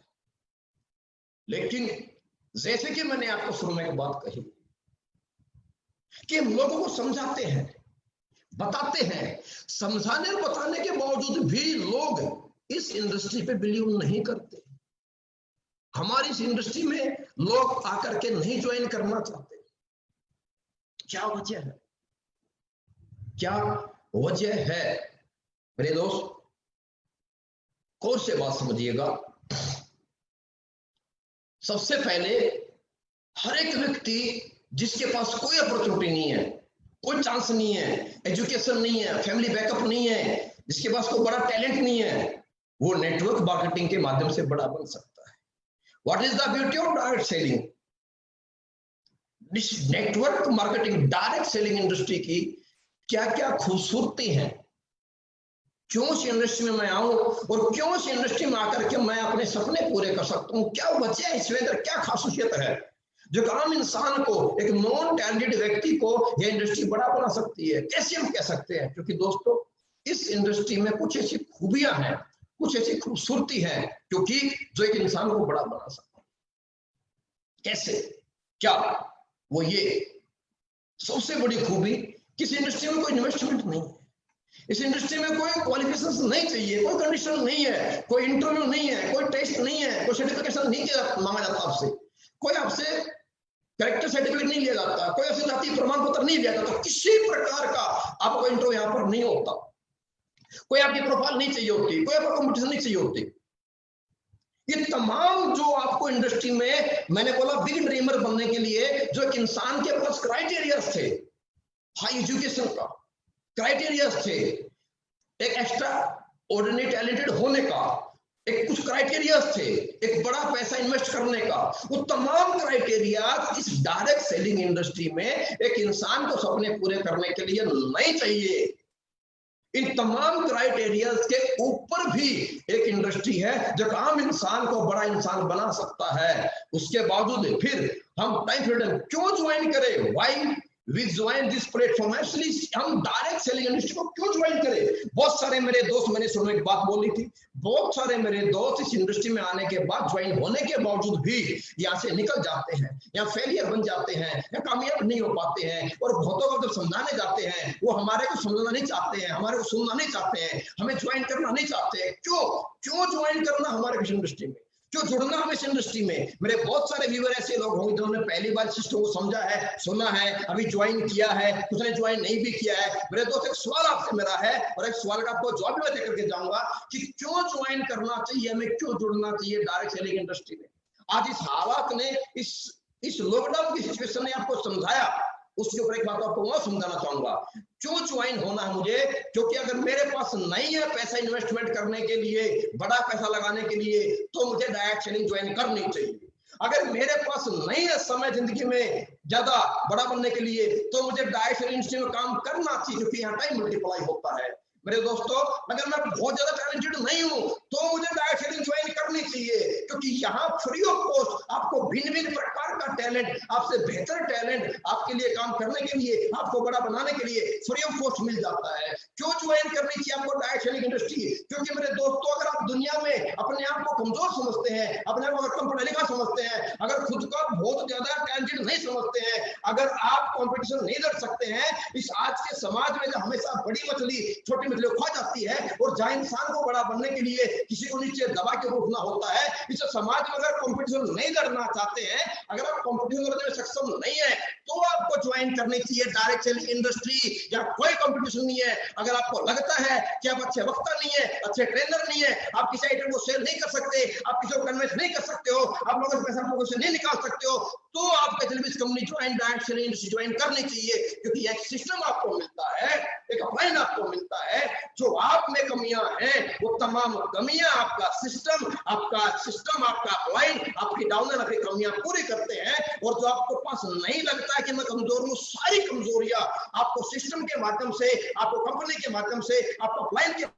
लेकिन जैसे कि मैंने आपको शुरू में एक बात कही कि हम लोगों को समझाते हैं, बताते हैं, समझाने और बताने के बावजूद भी लोग इस इंडस्ट्री पे बिलीव नहीं करते। हमारी इस इंडस्ट्री में लोग आकर के नहीं ज्वाइन करना चाहते। क्या वजह है? क्या वजह है मेरे दोस्त? कौन से बात समझिएगा। सबसे पहले हर एक व्यक्ति जिसके पास कोई अपॉर्चुनिटी नहीं है, कोई चांस नहीं है, एजुकेशन नहीं है, फैमिली बैकअप नहीं है, जिसके पास कोई बड़ा टैलेंट नहीं है, वो नेटवर्क मार्केटिंग के माध्यम से बड़ा बन सकता है। What is the beauty of direct selling? Network marketing, direct selling industry की क्या क्या खूबसूरती है, क्यों इस इंडस्ट्री में मैं आऊं और क्यों इस इंडस्ट्री में आकर के मैं अपने सपने पूरे कर सकता हूं, क्या वजह है, इसमें अंदर क्या खासियत है जो आम इंसान को, एक नॉन टैलेंटेड व्यक्ति को यह इंडस्ट्री बड़ा बना सकती है। कैसे हम कह सकते हैं? क्योंकि दोस्तों इस इंडस्ट्री में कुछ ऐसी खूबियां हैं, कुछ ऐसी खूबसूरती है क्योंकि जो एक इंसान को बड़ा बना सकता है। कैसे? क्या? वो ये सबसे बड़ी खूबी, किस इंडस्ट्री में कोई इन्वेस्टमेंट नहीं है, इस इंडस्ट्री में कोई क्वालिफिकेशंस नहीं चाहिए, कोई कंडीशन नहीं है, कोई इंटरव्यू नहीं है, कोई टेस्ट नहीं है, कोई सर्टिफिकेशन नहीं मांगा जाता आपसे, कोई आपसे कैरेक्टर सर्टिफिकेट नहीं लिया जाता, कोई ऐसे जाति प्रमाण पत्र नहीं लिया जाता, किसी प्रकार का आपको इंटरव्यू यहाँ पर नहीं होता, कोई आपकी प्रोफाइल नहीं चाहिए होती, कोई आपको कॉम्पिटिशन नहीं चाहिए होती। ये तमाम जो आपको इंडस्ट्री में, मैंने बोला बिग ड्रीमर बनने के लिए जो एक इंसान के पास क्राइटेरियाज थे, हाई एजुकेशन का क्राइटेरियाज थे, एक एक्स्ट्रा ऑर्डिनरी टैलेंटेड होने का एक कुछ क्राइटेरियाज थे, एक बड़ा पैसा इन्वेस्ट करने का, वो तमाम क्राइटेरियाज इस डायरेक्ट सेलिंग इंडस्ट्री में एक इंसान को सपने पूरे करने के लिए नहीं चाहिए। इन तमाम क्राइटेरियाज के ऊपर भी एक इंडस्ट्री है जो आम इंसान को बड़ा इंसान बना सकता है। उसके बावजूद फिर हम टाइम फ्रीडम क्यों ज्वाइन करें? Why we join this platform? Actually हम डायरेक्ट सेलिंग इंडस्ट्री को क्यों ज्वाइन करें? बहुत सारे मेरे दोस्त, मैंने सुनो एक बात बोली थी, बहुत सारे मेरे दोस्त इस इंडस्ट्री में आने के बाद, ज्वाइन होने के बावजूद भी यहाँ से निकल जाते हैं, या फेलियर बन जाते हैं, या कामयाब नहीं हो पाते हैं, और बहुतों को जब समझाने जाते हैं वो हमारे को समझना नहीं चाहते हैं, हमारे को सुनना नहीं चाहते हैं, हमें ज्वाइन करना नहीं चाहते हैं। क्यों ज्वाइन करना हमारे इस इंडस्ट्री में, क्यों जुड़ना हम इस इंडस्ट्री में? मेरे बहुत सारे व्यूअर ऐसे लोग होंगे जिन्होंने पहली बार सिस्टम को समझा है, सुना है, अभी ज्वाइन किया है, कुछ ने ज्वाइन नहीं भी किया है। मेरे दोस्त एक सवाल आपसे मेरा है, और एक सवाल का आपको जवाब भी मैं देकर के जाऊंगा कि क्यों ज्वाइन करना चाहिए, हमें क्यों जुड़ना चाहिए डायरेक्ट सेलिंग इंडस्ट्री में। आज इस हालात ने, इस लॉकडाउन की सिचुएशन ने आपको समझाया, उसके ऊपर एक बात आपको मैं समझाना चाहूंगा, क्यों ज्वाइन होना है मुझे? क्योंकि अगर मेरे पास नहीं है पैसा इन्वेस्टमेंट करने के लिए, बड़ा पैसा लगाने के लिए, तो मुझे डायरेक्ट सेलिंग ज्वाइन करनी चाहिए। अगर मेरे पास नहीं है समय जिंदगी में ज्यादा बड़ा बनने के लिए, तो मुझे डायरेक्ट सेलिंग इंडस्ट्री में काम करना चाहिए, क्योंकि यहाँ टाइम मल्टीप्लाई होता है। मेरे दोस्तों, अगर मैं बहुत ज्यादा टैलेंटेड नहीं हूं तो मुझे डायरेक्ट सेलिंग ज्वाइन करनी चाहिए, क्योंकि यहाँ फ्री ऑफ कॉस्ट आपको भिन्न भिन्न प्रकार का टैलेंट, आपसे बेहतर टैलेंट आपके लिए काम करने के लिए, आपको बड़ा बनाने के लिए फ्री ऑफ कॉस्ट मिल जाता है। क्यों ज्वाइन करनी चाहिए आपको डायरेक्ट सेलिंग इंडस्ट्री? क्योंकि मेरे दोस्तों, अगर आप दुनिया में अपने आप को कमजोर समझते हैं, अपने आप को कम पढ़ा लिखा समझते हैं, अगर खुद को बहुत ज्यादा टैलेंटेड नहीं समझते हैं, अगर आप कॉम्पिटिशन नहीं लड़ सकते हैं, इस आज के समाज में जो हमेशा बड़ी मछली छोटी मछली खा जाती है, और जहां इंसान को बड़ा बनने के लिए किसी को नीचे दबा के उठना होता है, इस समाज में अगर कॉम्पिटिशन नहीं लड़ना चाहते हैं, अगर आप कॉम्पिटिशन लड़ने में सक्षम नहीं है, तो आपको ज्वाइन करनी चाहिए डायरेक्ट सेलिंग इंडस्ट्री। या कोई कंपटीशन नहीं है, अगर आपको लगता है कि आप अच्छे वक्ता नहीं है, अच्छे ट्रेनर नहीं है, आप किसी आइटम को सेल नहीं कर सकते, आप किसी को कन्विंस नहीं कर सकते हो, आप लोगों से पैसा लोगों से नहीं निकाल सकते हो, तो आपको television company join direct selling industry join करनी चाहिए। क्योंकि एक सिस्टम आपको मिलता है, एक अपलाइन आपको मिलता है, जो आप में कमियां हैं वो तमाम कमियां आपका सिस्टम आपका अपलाइन आपकी डाउनलाइन आपकी कमियां पूरी करते हैं। और जो आपको पास नहीं लगता है कि मैं कमजोर हूं, सारी कमजोरियां आपको सिस्टम के माध्यम से, आपको कंपनी के माध्यम से, आपको अपलाइन के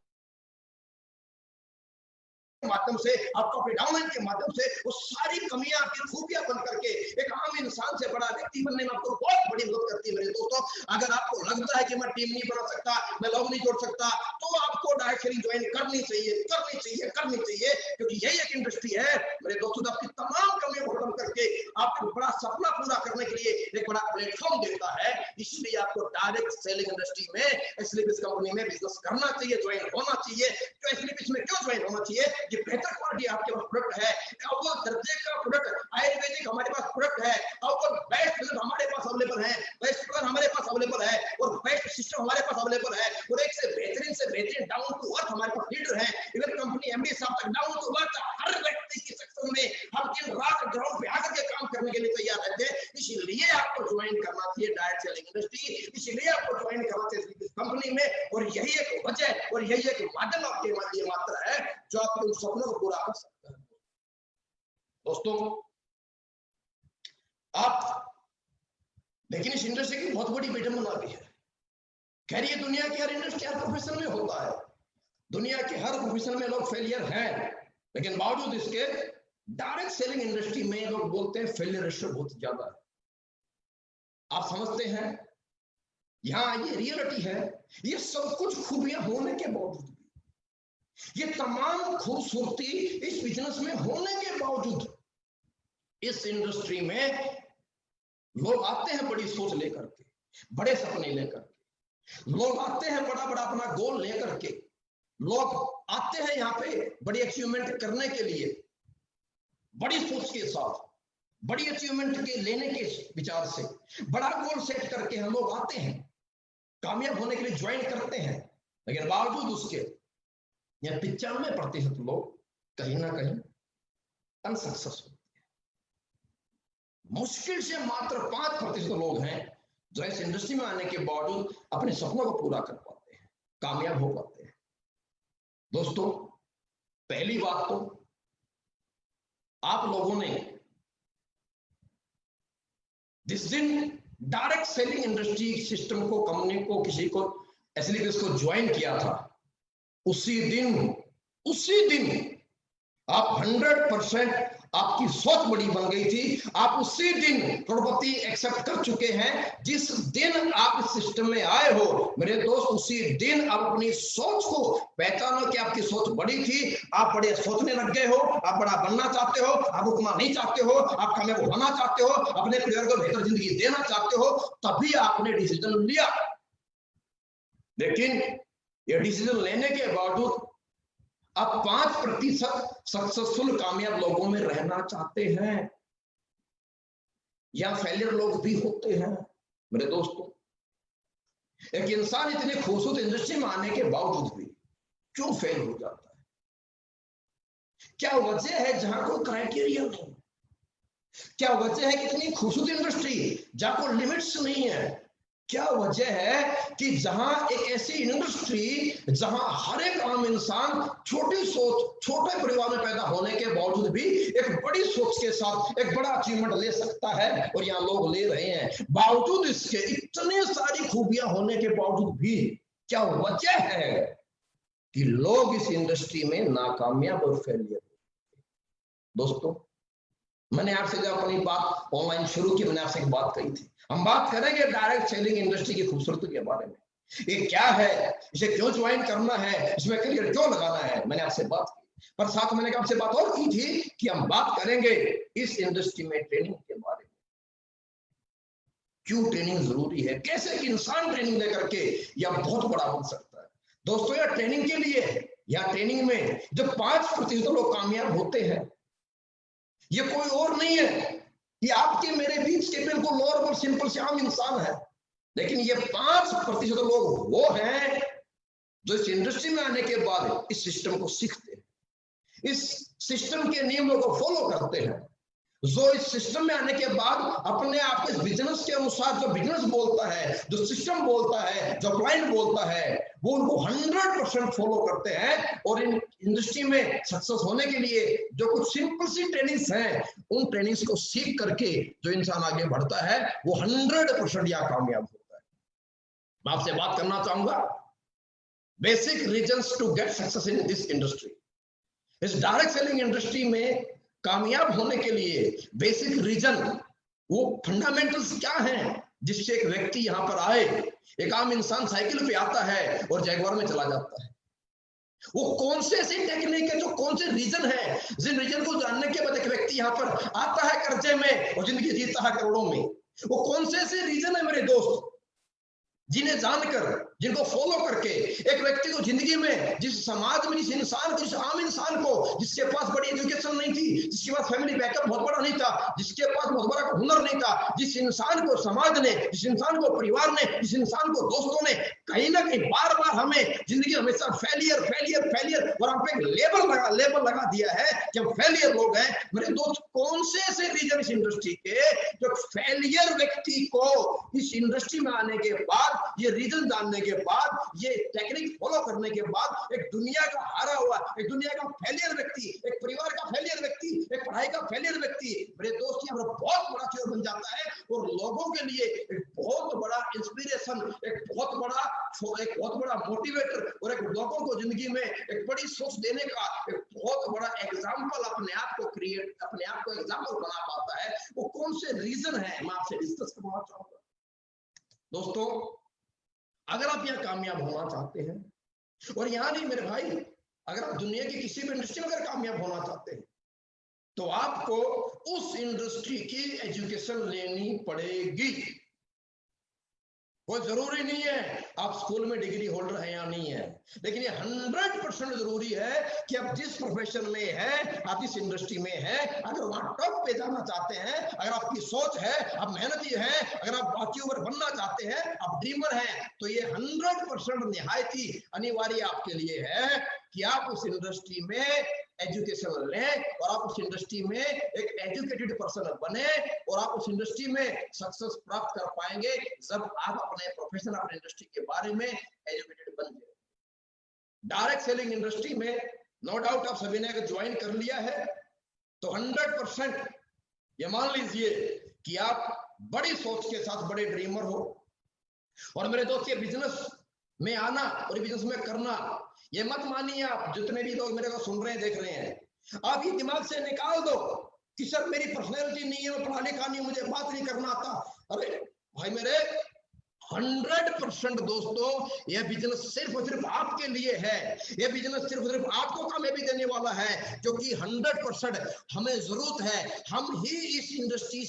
माध्यम से, आपको अपने डाउनलाइन के माध्यम से वो सारी कमियां आपकी खूबियां बन करके एक आम इंसान से बड़ा व्यक्ति बनने में आपको बहुत बड़ी मदद करती है। मेरे दोस्तों, अगर आपको लगता है कि मैं टीम नहीं बना सकता, मैं लोग नहीं जोड़ सकता, तो आपको डायरेक्ट सेलिंग ज्वाइन करनी चाहिए, क्योंकि यही एक इंडस्ट्री है मेरे दोस्तों, आपकी तमाम कमियों को खत्म करके आपको बड़ा सपना पूरा करने के लिए एक बड़ा प्लेटफॉर्म देता है। इसलिए आपको डायरेक्ट सेलिंग इंडस्ट्री में, इसलिए इस कंपनी में बिजनेस करना चाहिए, ज्वाइन होना चाहिए। तो इसलिए इसमें क्यों ज्वाइन होना चाहिए? ये बेहतर क्वालिटी आपके पास प्रोडक्ट है, अव्वल दर्जे का प्रोडक्ट आयुर्वेदिक हमारे पास प्रोडक्ट है, अव्वल बेस्ट रिजल्ट हमारे पास अवेलेबल है, बेस्ट प्लान हमारे पास अवेलेबल है, और बेस्ट सिस्टम हमारे पास अवेलेबल है, और एक से बेहतरीन डाउन टू अर्थ हमारे पास लीडर है। इवन कंपनी एमडी साहब तक डाउन टू अर्थ हर व्यक्ति की सेक्शन में हम दिन रात ग्राउंड पे आकर के काम करने के लिए तैयार रहते हैं। इसलिए आपको ज्वाइन करना चाहिए डायरेक्ट सेलिंग इंडस्ट्री, इसलिए आपको ज्वाइन करना चाहिए इस कंपनी में, और यही एक वजह और यही एक माध्यम आपके लिए मात्र है जो आपके सपनों को पूरा कर सकता है। दोस्तों, आप लेकिन इस इंडस्ट्री की बहुत बड़ी विडंबना भी है। खैर ये दुनिया की हर इंडस्ट्री, हर प्रोफेशन में होता है। दुनिया के हर प्रोफेशन में लोग फेलियर हैं, लेकिन बावजूद इसके डायरेक्ट सेलिंग इंडस्ट्री में लोग बोलते हैं फेलियर रेशियो बहुत ज्यादा है। आप समझते हैं, यहां ये रियलिटी है। ये सब कुछ खूबियां होने के बावजूद भी, ये तमाम खूबसूरती इस बिजनेस में होने के बावजूद, इस इंडस्ट्री में लोग आते हैं बड़ी सोच लेकर के, बड़े सपने लेकर के, लोग आते हैं बड़ा बड़ा अपना गोल लेकर के, लोग आते हैं यहाँ पे बड़ी अचीवमेंट करने के लिए, बड़ी सोच के साथ, बड़ी अचीवमेंट के लेने के विचार से, बड़ा गोल सेट करके हम लोग आते हैं, कामयाब होने के लिए ज्वाइन करते हैं। लेकिन बावजूद उसके यह 95% लोग कहीं ना कहीं अनसक्सेसफुल। मुश्किल से मात्र 5% लोग हैं जो इस इंडस्ट्री में आने के बावजूद अपने सपनों को पूरा कर पाते हैं, कामयाब हो पाते हैं। दोस्तों, पहली बात तो आप लोगों ने जिस दिन डायरेक्ट सेलिंग इंडस्ट्री सिस्टम को, कंपनी को, किसी को, एसएलपीएस को ज्वाइन किया था, उसी दिन आप 100% आपकी सोच बड़ी बन गई थी। आप उसी दिन करोड़पति एक्सेप्ट कर चुके हैं। जिस दिन आप इस सिस्टम में आए हो मेरे दोस्त, उसी दिन आप अपनी सोच को पहचानो कि आपकी सोच बड़ी थी। आप बड़े सोचने लग गए हो, आप बड़ा बनना चाहते हो, आप रुकना नहीं चाहते हो, आप कामयाब होना चाहते हो, अपने परिवार को बेहतर जिंदगी देना चाहते हो, तभी आपने डिसीजन लिया। लेकिन ये डिसीजन लेने के बावजूद आप 5% सक्सेसफुल कामयाब लोगों में रहना चाहते हैं, या फेलियर लोग भी होते हैं। मेरे दोस्तों, एक इंसान इतनी खूबसूरत इंडस्ट्री में आने के बावजूद भी क्यों फेल हो जाता है? क्या वजह है जहां कोई क्राइटेरिया नहीं? क्या वजह है कि इतनी खूबसूरत इंडस्ट्री जहां कोई लिमिट्स नहीं है? क्या वजह है कि जहां एक ऐसी इंडस्ट्री जहां हर एक आम इंसान छोटी सोच, छोटे परिवार में पैदा होने के बावजूद भी एक बड़ी सोच के साथ एक बड़ा अचीवमेंट ले सकता है, और यहाँ लोग ले रहे हैं। बावजूद इसके इतने सारी खूबियां होने के बावजूद भी क्या वजह है कि लोग इस इंडस्ट्री में नाकामयाब और फेलियर? दोस्तों, मैंने आपसे जब अपनी बात ऑनलाइन शुरू की, मैंने आपसे एक बात कही थी, हम बात करेंगे डायरेक्ट सेलिंग इंडस्ट्री की खूबसूरती के बारे में। ये क्या है, इसे क्यों ज्वाइन करना है, इसमें करियर क्यों लगाना है, मैंने आपसे बात की। पर साथ मैंने आपसे बात और की थी कि हम बात करेंगे इस इंडस्ट्री में ट्रेनिंग के बारे में। क्यों ट्रेनिंग जरूरी है, कैसे एक इंसान ट्रेनिंग लेकर के यह बहुत बड़ा बन सकता है। दोस्तों, यह ट्रेनिंग के लिए, या ट्रेनिंग में जो 5% लोग कामयाब होते हैं, ये कोई और नहीं है, ये आपके मेरे बीच के बिल्कुल नॉर्मल सिंपल से आम इंसान है। लेकिन ये 5% लोग वो हैं जो इस इंडस्ट्री में आने के बाद इस सिस्टम को सीखते हैं, इस सिस्टम के नियमों को फॉलो करते हैं, जो इस सिस्टम में आने के बाद अपने आप के बिजनेस के अनुसार, जो बिजनेस बोलता है, जो सिस्टम बोलता है, जो क्लाइंट बोलता है, वो उनको 100% फॉलो करते हैं। और इन इंडस्ट्री में सक्सेस होने के लिए जो कुछ सिंपल सी ट्रेनिंग्स हैं, उन ट्रेनिंग्स को सीख करके जो इंसान आगे बढ़ता है वो 100% या कामयाब होता है। मैं आपसे बात करना चाहूंगा basic reasons to get success in this industry. इस डायरेक्ट सेलिंग इंडस्ट्री में कामयाब होने के लिए बेसिक रीजन, वो फंडामेंटल्स क्या हैं जिससे एक व्यक्ति यहां पर आए। एक आम इंसान साइकिल पे आता है और जैगवार में चला जाता है। वो कौन से ऐसी टेक्निक है, जो कौन से रीजन है, जिन रीजन को जानने के बाद एक व्यक्ति यहां पर आता है कर्जे में और जिंदगी जीता है करोड़ों में। वो कौन से ऐसे रीजन है मेरे दोस्त, जिन्हें जानकर, जिनको फॉलो करके एक व्यक्ति को जिंदगी में, जिस समाज में, जिस इंसान को, जिस आम इंसान को जिसके पास बड़ी एजुकेशन नहीं थी, जिसके पास फैमिली बैकअप बहुत बड़ा नहीं था, जिसके पास बहुत बड़ा हुनर नहीं था, जिस इंसान को समाज ने, जिस इंसान को परिवार ने, जिस इंसान को दोस्तों ने कहीं ना कहीं बार बार हमें जिंदगी हमेशा फेलियर फेलियर फेलियर और हम पे लेबल लगा दिया है कि हम फेलियर लोग हैं। मेरे दोस्त, कौन से ऐसे रीजन इस इंडस्ट्री के जो फेलियर व्यक्ति को इस इंडस्ट्री में आने के बाद, ये रीजन जानने के बाद, ये टेक्निक फॉलो करने के बाद एक दुनिया का हारा हुआ, एक दुनिया का फेलियर व्यक्ति, एक परिवार का फेलियर व्यक्ति, एक पढ़ाई का फेलियर व्यक्ति, मेरे दोस्त यहाँ पर बहुत बड़ा चीज बन जाता है। और लोगों के लिए एक बहुत बड़ा इंस्पिरेशन, एक बहुत बड़ा मोटिवेटर और एक लोगों को जिंदगी में एक बड़ी सोच देने का एक बहुत बड़ा एग्जाम्पल अपने आप को एग्जाम्पल बना पाता है। वो कौन से रीजन है, मैं आपसे डिस्कस करना चाहूंगा। दोस्तों, अगर आप यहाँ कामयाब होना चाहते हैं, और यहाँ नहीं मेरे भाई, अगर आप दुनिया की किसी भी इंडस्ट्री में अगर कामयाब होना चाहते हैं तो आपको उस इंडस्ट्री की एजुकेशन लेनी पड़ेगी। वो जरूरी नहीं है आप स्कूल में डिग्री होल्डर है या नहीं है, लेकिन ये 100% जरूरी है कि आप जिस प्रोफेशन में है, आप जिस इंडस्ट्री में है, अगर वहां टॉप पे जाना चाहते हैं, अगर आपकी सोच है, आप मेहनती हैं, अगर आप अचीवर बनना चाहते हैं, आप ड्रीमर हैं, तो ये 100% निहायत ही अनिवार्य आपके लिए है कि आप उस इंडस्ट्री में एजुकेशन लें और आप उस इंडस्ट्री में एक एजुकेटेड पर्सन बने और आप उस इंडस्ट्री में सक्सेस प्राप्त कर पाएंगे जब आप अपने प्रोफेशन, अपने इंडस्ट्री के बारे में एजुकेटेड बन जाए। डायरेक्ट सेलिंग इंडस्ट्री में नो डाउट आप सभी ने अगर ज्वाइन कर लिया है तो 100% ये मान लीजिए कि आप बड़ी सोच के साथ बड़े ड्रीमर हो। और मेरे दोस्त, ये बिजनेस में आना और बिजनेस में करना, ये मत मानिए आप जितने भी लोग मेरे को सुन रहे हैं, देख रहे हैं, आप ये दिमाग से निकाल दो कि सर मेरी पर्सनैलिटी नहीं है, मैं पढ़ा लिखा नहीं, मुझे बात नहीं करना आता। अरे भाई मेरे, 100% दोस्तों, यह बिजनेस सिर्फ और सिर्फ आपके लिए है। यह बिजनेस सिर्फ और सिर्फ आपको कामयाबी देने वाला है, क्योंकि 100% हमें जरूरत है। हम ही इस इंडस्ट्री,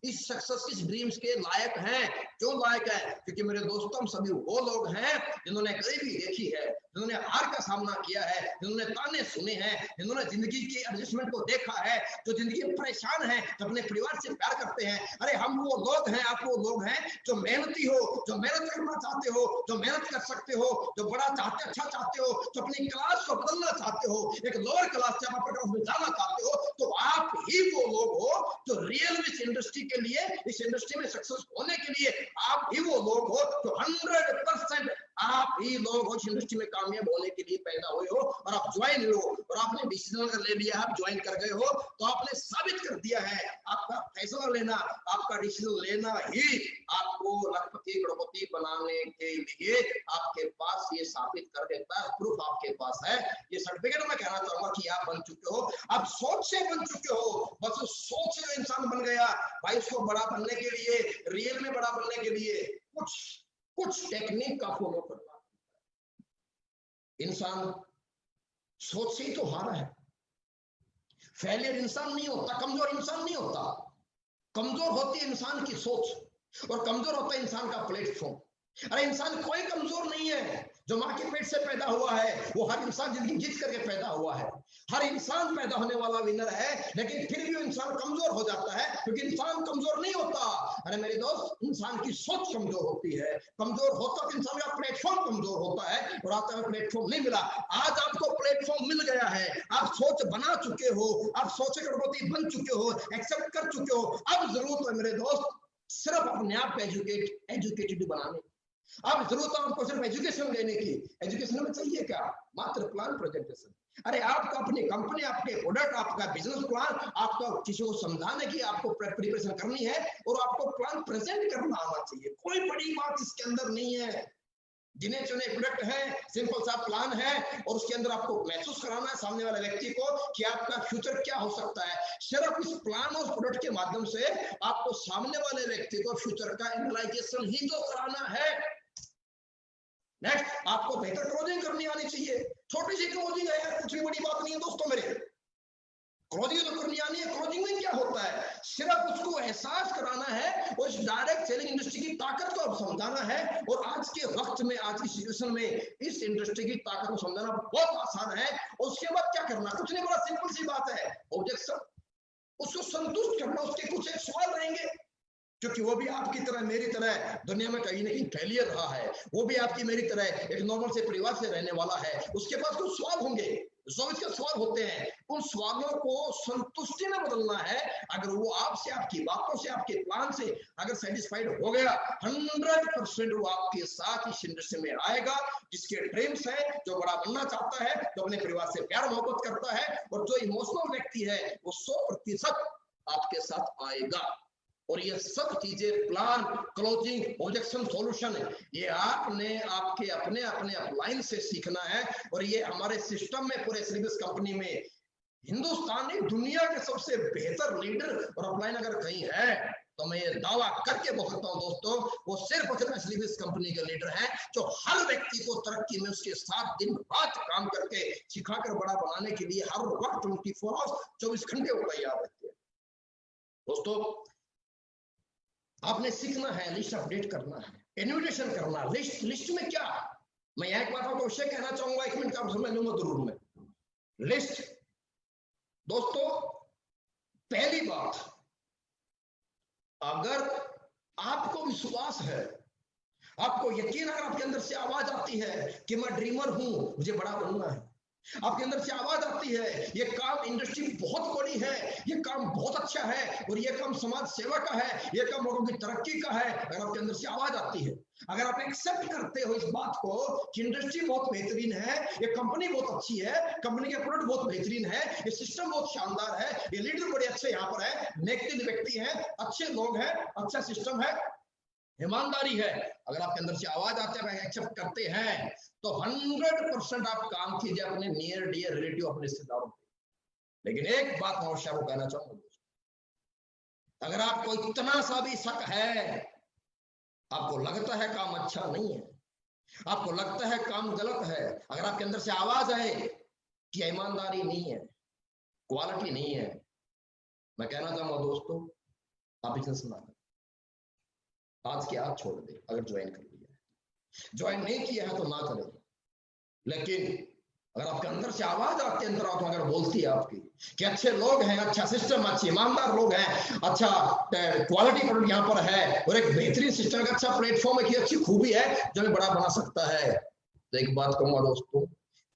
इस सक्सेस, इस ड्रीम्स के लायक हैं। क्यों लायक है? क्योंकि मेरे दोस्तों, हम सभी वो लोग हैं जिन्होंने गरीबी देखी है, जिन्होंने हार का सामना किया है, जिन्होंने ताने सुने हैं, जिन्होंने जिंदगी की एडजस्टमेंट को देखा है, जो जिंदगी में परेशान है, जो अपने परिवार से प्यार करते हैं। अरे हम वो लोग हैं, आप वो लोग हैं जो मेहनती हो, जो मेहनत करना चाहते हो, जो मेहनत कर सकते हो, जो बड़ा चाहते, अच्छा चाहते हो, जो अपनी क्लास को बदलना चाहते हो, एक लोअर क्लास से अपर क्लास में जाना चाहते हो, तो आप ही वो लोग हो जो रियल में इस इंडस्ट्री के लिए, इस इंडस्ट्री में सक्सेस होने के लिए आप ही वो लोग हो जो 100% आप ही लोग हो इस इंडस्ट्री में कामयाब होने के लिए पैदा हुए हो। और आप ज्वाइन हुए हो और आपने डिसीजन अगर ले लिया, आप ज्वाइन कर गए हो, तो आपने साबित कर दिया है। आपका फैसला लेना, आपका डिसीजन लेना ही आपको लखपति करोड़पति बनाने के लिए आपके पास ये साबित कर देता है। प्रूफ आपके पास है, ये सर्टिफिकेट मैं कहना चाहूंगा कि आप बन चुके हो, आप सोच से बन चुके हो। बस उस सोच से इंसान बन गया भाई। उसको बड़ा बनने के लिए, रियल में बड़ा बनने के लिए कुछ टेक्निक का फॉलो करना। इंसान सोच से ही तो हारा है। फेलियर इंसान नहीं होता, कमजोर इंसान नहीं होता। कमजोर होती है इंसान की सोच और कमजोर होता है इंसान का प्लेटफॉर्म। अरे इंसान कोई कमजोर नहीं है। जो माँ के पेट से पैदा हुआ है वो हर इंसान जिंदगी जीत करके पैदा हुआ है। हर इंसान पैदा होने वाला विनर है, लेकिन फिर भी इंसान कमजोर हो जाता है, क्योंकि इंसान कमजोर नहीं होता। अरे मेरे दोस्त, इंसान की सोच कमजोर होती है। कमजोर होता तो इंसान का प्लेटफॉर्म कमजोर होता है और आता है प्लेटफॉर्म नहीं मिला। आज आपको प्लेटफॉर्म मिल गया है, आप सोच बना चुके हो, आप सोच करोड़पति बन चुके हो, एक्सेप्ट कर चुके हो। अब जरूरत है मेरे दोस्त सिर्फ अपने आप एजुकेटेड बनाने। अब जरूरत है आपको सिर्फ एजुकेशन लेने की। एजुकेशन में चाहिए क्या? मात्र प्लान प्रेजेंटेशन। अरे आपका अपनी कंपनी, आपके प्रोडक्ट, आपका बिजनेस प्लान, आपको किसी को समझाने की आपको प्रिपरेशन करनी है और आपको प्लान प्रेजेंट करना आना चाहिए। कोई बड़ी बात इसके अंदर नहीं है। गिने चुने प्रोडक्ट है, सिंपल सा प्लान है और उसके अंदर आपको महसूस कराना है सामने वाले व्यक्ति को कि आपका फ्यूचर क्या हो सकता है। सिर्फ इस प्लान और प्रोडक्ट के माध्यम से आपको सामने वाले व्यक्ति को फ्यूचर का एनालाइजेशन ही तो कराना है। नेक्स्ट, आपको बेहतर क्लोजिंग करनी आनी चाहिए। छोटी सी क्लोजिंग है यार, कुछ भी बड़ी बात नहीं है दोस्तों मेरे। क्लोजिंग तो करनी आनी है। क्लोजिंग में क्या होता है? सिर्फ उसको एहसास कराना है और इस डायरेक्ट सेलिंग इंडस्ट्री की ताकत को समझाना है। और आज के वक्त में, आज की सिचुएशन में इस इंडस्ट्री की ताकत को समझाना बहुत आसान है। और उसके बाद क्या करना? कुछ नहीं, बड़ा सिंपल सी बात है। ऑब्जेक्शन, उसको संतुष्ट करना। उसके कुछ एक सवाल रहेंगे, क्योंकि वो भी आपकी तरह, मेरी तरह दुनिया में कहीं ना कहीं फेलियर रहा है। वो भी आपकी मेरी तरह एक नॉर्मल से परिवार से रहने वाला है। उसके पास कुछ सवाल होंगे, जो इसके सवाल होते हैं, उन सवालों को संतुष्टि में बदलना है। अगर वो आपसे, आपकी बातों से, आपके प्लान से अगर सेटिस्फाइड हो गया, 100% वो आपके साथ इस इंडस्ट्री में आएगा। जिसके ड्रीम्स है, जो बड़ा बनना चाहता है, जो अपने परिवार से प्यार मोहब्बत करता है और जो इमोशनल व्यक्ति है, वो 100% आपके साथ आएगा। और ये सब चीजें प्लान, क्लोजिंग, ऑब्जेक्शन, सॉल्यूशन, ये आपने आपके अपने अपने अपलाइन से सीखना है। और ये हमारे सिस्टम में पूरे स्लीपिस कंपनी में हिंदुस्तान एक दुनिया के सबसे बेहतर लीडर और अपलाइन अगर कहीं है तो मैं ये दावा करके बोल सकता हूं दोस्तों, वो सिर्फ और सिर्फ स्लीपिस कंपनी के लीडर हैं, जो हर व्यक्ति को तरक्की में उसके साथ दिन रात काम करके सिखाकर बड़ा बनाने के लिए हर वक्त 24 आवर्स 24 घंटे वो तैयार रहते हैं। दोस्तों, आपने सीखना है, लिस्ट अपडेट करना है, इन्विटेशन करना। लिस्ट में क्या, मैं एक बात आपको अवश्य कहना चाहूंगा, 1 मिनट का आप समझ लूंगा जरूर में। लिस्ट दोस्तों, पहली बात, अगर आपको विश्वास है, आपको यकीन, अगर आपके अंदर से आवाज आती है कि मैं ड्रीमर हूं, मुझे बड़ा बनना है, आपके अंदर से आवाज आती है ये काम, इंडस्ट्री बहुत बड़ी है, ये काम बहुत अच्छा है और ये काम समाज सेवा का है, ये काम लोगों की तरक्की का है, अगर आपके अंदर से आवाज आती है, अगर आप एक्सेप्ट करते हो इस बात को कि इंडस्ट्री बहुत बेहतरीन है, ये कंपनी बहुत अच्छी है, कंपनी के प्रोडक्ट बहुत बेहतरीन है, ये सिस्टम बहुत शानदार है, ये लीडर बड़े अच्छे यहाँ पर है, नेक व्यक्ति हैं, अच्छे लोग हैं, अच्छा सिस्टम है, ईमानदारी है, अगर आपके अंदर से आवाज आते हैं, एक्सेप्ट करते हैं, तो 100% आप काम कीजिए अपने नियर डियर रिलेटिव, अपने रिश्तेदारों पे। लेकिन एक बात मैं अवश्य आपको कहना चाहूंगा, अगर आपको इतना सा भी शक है, आपको लगता है काम अच्छा नहीं है, आपको लगता है काम गलत है, अगर आपके अंदर से आवाज आए कि ईमानदारी नहीं है, क्वालिटी नहीं है, मैं कहना चाहूंगा दोस्तों, आप बिजनेस ना करें, आज के आज छोड़ दे। अगर ज्वाइन कर लिया, ज्वाइन नहीं किया है तो ना करें। लेकिन अगर आपके अंदर से आवाज आपके अंदर तो अगर बोलती है आपकी कि अच्छे लोग हैं, अच्छा सिस्टम, अच्छे ईमानदार लोग हैं, अच्छा क्वालिटी प्रोडक्ट यहाँ पर है और एक बेहतरीन सिस्टम, का अच्छा प्लेटफॉर्म है, की अच्छी खूबी है जो हमें बड़ा बना सकता है, तो एक बात कहूंगा दोस्तों,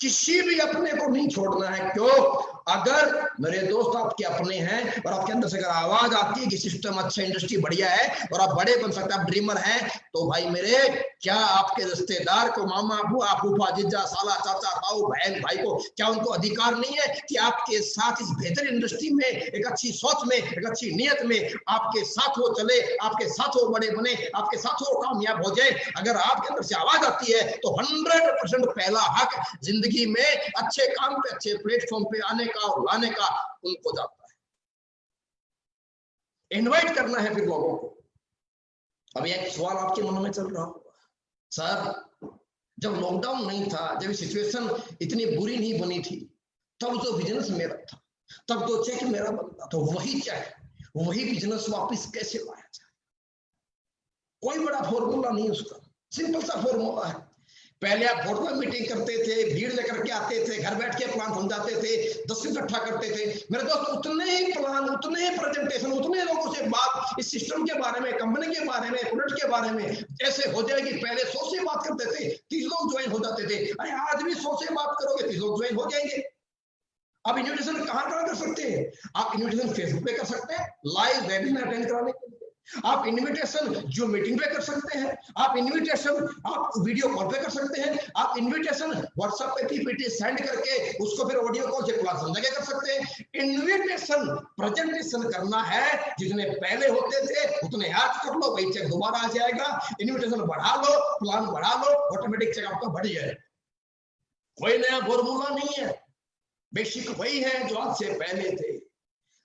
किसी भी अपने को नहीं छोड़ना है। क्यों? अगर मेरे दोस्त आपके अपने हैं और आपके अंदर से अगर आवाज आती है कि सिस्टम अच्छा, इंडस्ट्री बढ़िया है और आप बड़े बन सकते हैं, आप ड्रीमर हैं, तो भाई मेरे, क्या आपके रिश्तेदार को, मामा, बुआ, फूफा, जीजा, साला, चाचा, ताऊ, बहन, भाई को, क्या उनको अधिकार नहीं है कि आपके साथ इस बेहतर इंडस्ट्री में, एक अच्छी सोच में, एक अच्छी नीयत में आपके साथ वो चले, आपके साथ वो बड़े बने, आपके साथ वो कामयाब हो जाए? अगर आपके अंदर से आवाज आती है तो 100% पहला हक जिंदगी में अच्छे काम पे, अच्छे प्लेटफॉर्म पे आने का और लाने का उनको जाता है। इनवाइट करना है फिर लोगों को। अभी एक सवाल आपके मन में चल रहा होगा, सर जब लॉकडाउन नहीं था, जब सिचुएशन इतनी बुरी नहीं बनी थी, तब जो बिजनेस मेरा था, तब तो चेक मेरा बनता, तो वही चेक, वही बिजनेस वापस कैसे लाया जाए? कोई बड़ा फॉर्मूला नहीं उसका, सिंपल सा फॉर्मूला है। पहले आप बोर्ड में मीटिंग करते थे, भीड़ लेकर के आते थे, घर बैठ के प्लान समझाते थे, 10 इकट्ठा करते थे। मेरे दोस्त, उतने ही प्लान, उतने ही प्रेजेंटेशन, उतने लोगों से बात इस सिस्टम के बारे में, कंपनी के बारे में, प्रोडक्ट के बारे में जैसे हो जाएगी। पहले 100 से बात करते थे, 30 लोग ज्वाइन हो जाते थे। अरे आज भी 100 से बात करोगे, 30 लोग ज्वाइन हो जाएंगे। आप इन्विटेशन कहाँ कर सकते हैं? आप इन्विटेशन फेसबुक पे कर सकते हैं, लाइव वेबिनार अटेंड कराने के लिए। आप इन्विटेशन जो मीटिंग पे कर सकते हैं, आप इन्विटेशन आप वीडियो कॉल पे कर सकते हैं, आप इन्विटेशन व्हाट्सएप पे पीपीटी सेंड करके उसको फिर ऑडियो कॉल से क्लास समझा के कर सकते हैं। इन्विटेशन प्रेजेंटेशन करना है, जितने पहले होते थे उतने आज कर लो, वही चेक दोबारा आ जाएगा। इन्विटेशन बढ़ा लो, प्लान बढ़ा लो, ऑटोमेटिक चेक आपका बढ़ जाएगा। कोई नया फॉर्मूला नहीं है, बेसिक वही है जो आज से पहले थे।